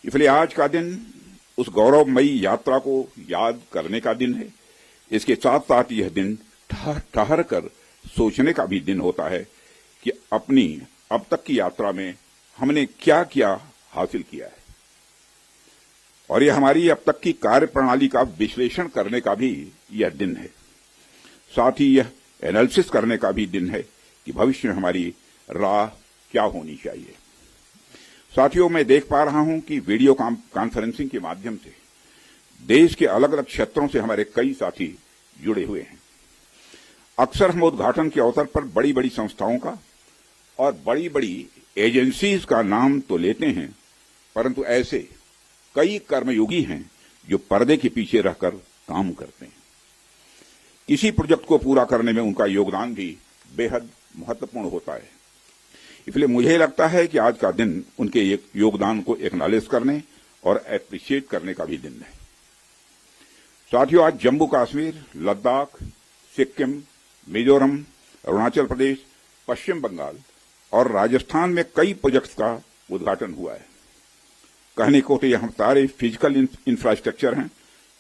इसलिए आज का दिन उस गौरवमयी यात्रा को याद करने का दिन है। इसके साथ साथ यह दिन ठहर कर सोचने का भी दिन होता है कि अपनी अब तक की यात्रा में हमने क्या क्या हासिल किया है और यह हमारी अब तक की कार्य प्रणाली का विश्लेषण करने का भी यह दिन है। साथ ही यह एनालिसिस करने का भी दिन है कि भविष्य में हमारी राह क्या होनी चाहिए। साथियों, मैं देख पा रहा हूं कि वीडियो कॉन्फ्रेंसिंग के माध्यम से देश के अलग अलग क्षेत्रों से हमारे कई साथी जुड़े हुए हैं। अक्सर हम उद्घाटन के अवसर पर बड़ी बड़ी संस्थाओं का और बड़ी बड़ी एजेंसीज का नाम तो लेते हैं, परंतु ऐसे कई कर्मयोगी हैं जो पर्दे के पीछे रहकर काम करते हैं। किसी प्रोजेक्ट को पूरा करने में उनका योगदान भी बेहद महत्वपूर्ण होता है। इसलिए मुझे लगता है कि आज का दिन उनके योगदान को एक्नॉलेज करने और एप्रिशिएट करने का भी दिन है। साथियों, आज जम्मू कश्मीर, लद्दाख, सिक्किम, मिजोरम, अरुणाचल प्रदेश, पश्चिम बंगाल और राजस्थान में कई प्रोजेक्ट्स का उद्घाटन हुआ है। कहने को तो यह हम सारे फिजिकल इंफ्रास्ट्रक्चर हैं,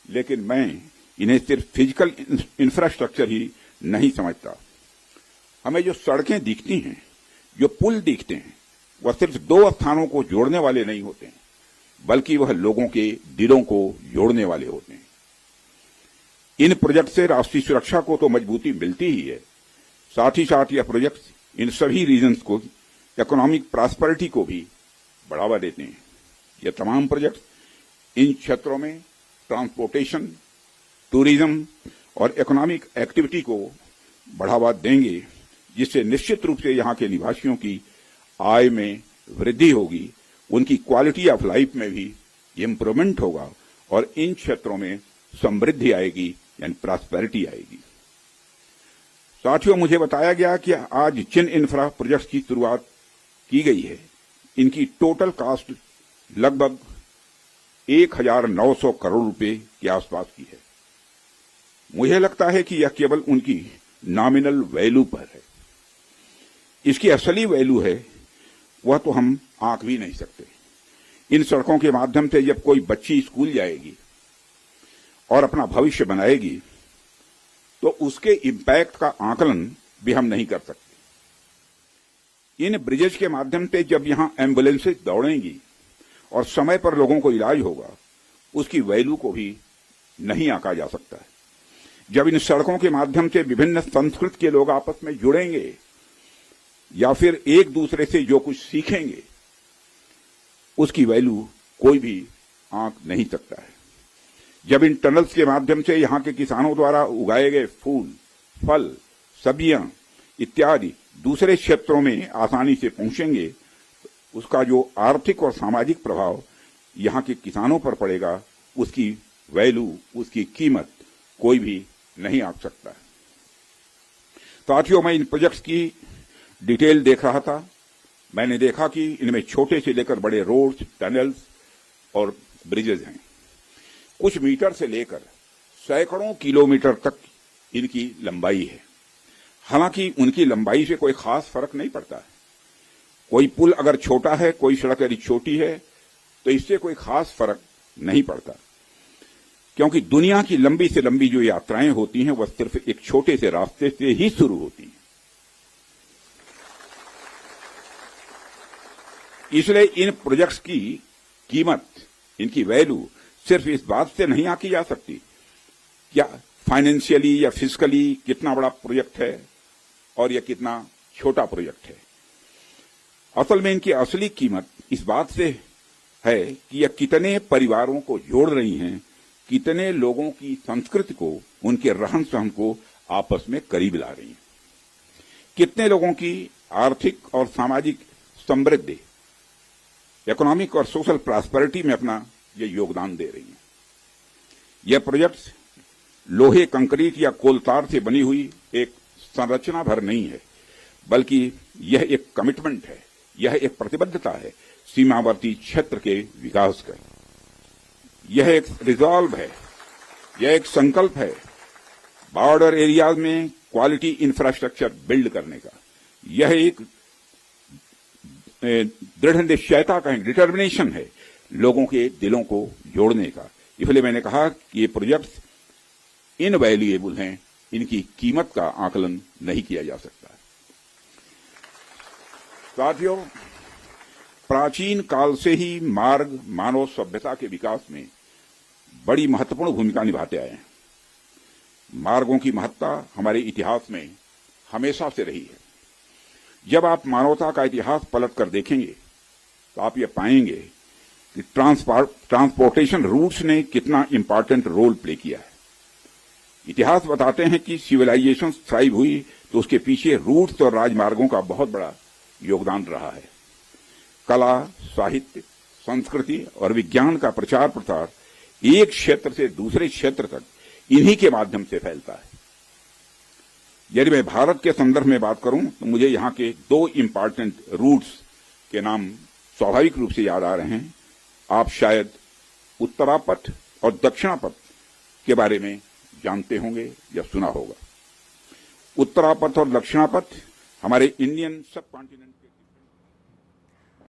लेकिन मैं इन्हें सिर्फ फिजिकल इंफ्रास्ट्रक्चर ही नहीं समझता। हमें जो सड़कें दिखती हैं, जो पुल दिखते हैं, वह सिर्फ दो स्थानों को जोड़ने वाले नहीं होते हैं, बल्कि वह लोगों के दिलों को जोड़ने वाले होते हैं। इन प्रोजेक्ट से राष्ट्रीय सुरक्षा को तो मजबूती मिलती ही है, साथ ही साथ यह प्रोजेक्ट इन सभी रीजन्स को इकोनॉमिक प्रॉस्पेरिटी को भी बढ़ावा देते हैं। यह तमाम प्रोजेक्ट इन क्षेत्रों में ट्रांसपोर्टेशन, टूरिज्म और इकोनॉमिक एक्टिविटी को बढ़ावा देंगे, जिससे निश्चित रूप से यहाँ के निवासियों की आय में वृद्धि होगी, उनकी क्वालिटी ऑफ लाइफ में भी इम्प्रूवमेंट होगा और इन क्षेत्रों में समृद्धि आएगी, यानी प्रॉस्पेरिटी आएगी। साथियों, मुझे बताया गया कि आज जिन इंफ्रा प्रोजेक्ट्स की शुरुआत की गई है, इनकी टोटल कॉस्ट लगभग 1900 करोड़ रुपए के आसपास की है। मुझे लगता है कि यह केवल उनकी नॉमिनल वैल्यू पर है। इसकी असली वैल्यू है वह तो हम आंक भी नहीं सकते। इन सड़कों के माध्यम से जब कोई बच्ची स्कूल जाएगी और अपना भविष्य बनाएगी, तो उसके इम्पैक्ट का आकलन भी हम नहीं कर सकते। इन ब्रिजेज के माध्यम से जब यहां एम्बुलेंसेज दौड़ेंगी और समय पर लोगों को इलाज होगा, उसकी वैल्यू को भी नहीं आंका जा सकता है। जब इन सड़कों के माध्यम से विभिन्न संस्कृति के लोग आपस में जुड़ेंगे या फिर एक दूसरे से जो कुछ सीखेंगे, उसकी वैल्यू कोई भी आंक नहीं सकता है। जब इन टनल्स के माध्यम से यहाँ के किसानों द्वारा उगाए गए फूल, फल, सब्जियां इत्यादि दूसरे क्षेत्रों में आसानी से पहुंचेंगे, उसका जो आर्थिक और सामाजिक प्रभाव यहाँ के किसानों पर पड़ेगा, उसकी वैल्यू, उसकी कीमत कोई भी नहीं आंक सकता। साथियों, मैं इन प्रोजेक्ट्स की डिटेल देख रहा था। मैंने देखा कि इनमें छोटे से लेकर बड़े रोड्स, टनल्स और ब्रिजेज हैं। कुछ मीटर से लेकर सैकड़ों किलोमीटर तक इनकी लंबाई है। हालांकि उनकी लंबाई से कोई खास फर्क नहीं पड़ता है। कोई पुल अगर छोटा है, कोई सड़क यदि छोटी है, तो इससे कोई खास फर्क नहीं पड़ता, क्योंकि दुनिया की लंबी से लंबी जो यात्राएं होती हैं वह सिर्फ एक छोटे से रास्ते से ही शुरू होती हैं। इसलिए इन प्रोजेक्ट्स की कीमत, इनकी वैल्यू सिर्फ इस बात से नहीं आंकी जा सकती या फाइनेंशियली या फिजिकली कितना बड़ा प्रोजेक्ट है और यह कितना छोटा प्रोजेक्ट है। असल में इनकी असली कीमत इस बात से है कि यह कितने परिवारों को जोड़ रही हैं, कितने लोगों की संस्कृति को, उनके रहन सहन को आपस में करीब ला रही हैं, कितने लोगों की आर्थिक और सामाजिक समृद्धि, इकोनॉमिक और सोशल प्रॉस्पेरिटी में अपना ये योगदान दे रही हैं। यह प्रोजेक्ट लोहे, कंक्रीट या कोलतार से बनी हुई एक संरचना भर नहीं है, बल्कि यह एक कमिटमेंट है, यह एक प्रतिबद्धता है सीमावर्ती क्षेत्र के विकास का। यह एक रिजॉल्व है, यह एक संकल्प है बॉर्डर एरियाज में क्वालिटी इंफ्रास्ट्रक्चर बिल्ड करने का। यह एक दृढ़ निश्चयता का डिटर्मिनेशन है लोगों के दिलों को जोड़ने का। इसलिए मैंने कहा कि ये प्रोजेक्ट्स इनवैल्यूएबल हैं, इनकी कीमत का आकलन नहीं किया जा सकता। साथियों, प्राचीन काल से ही मार्ग मानव सभ्यता के विकास में बड़ी महत्वपूर्ण भूमिका निभाते आए हैं। मार्गों की महत्ता हमारे इतिहास में हमेशा से रही है। जब आप मानवता का इतिहास पलट कर देखेंगे तो आप ये पाएंगे कि ट्रांसपोर्टेशन रूट्स ने कितना इंपॉर्टेंट रोल प्ले किया है। इतिहास बताते हैं कि सिविलाइजेशन थ्राइव हुई तो उसके पीछे रूट्स और राजमार्गों का बहुत बड़ा योगदान रहा है। कला, साहित्य, संस्कृति और विज्ञान का प्रचार प्रसार एक क्षेत्र से दूसरे क्षेत्र तक इन्हीं के माध्यम से फैलता है। यदि मैं भारत के संदर्भ में बात करूं तो मुझे यहां के दो इंपॉर्टेंट रूट्स के नाम स्वाभाविक रूप से याद आ रहे हैं। आप शायद उत्तरापथ और दक्षिणापथ के बारे में जानते होंगे या सुना होगा। उत्तरापथ और दक्षिणापथ हमारे इंडियन सब कॉन्टिनेंट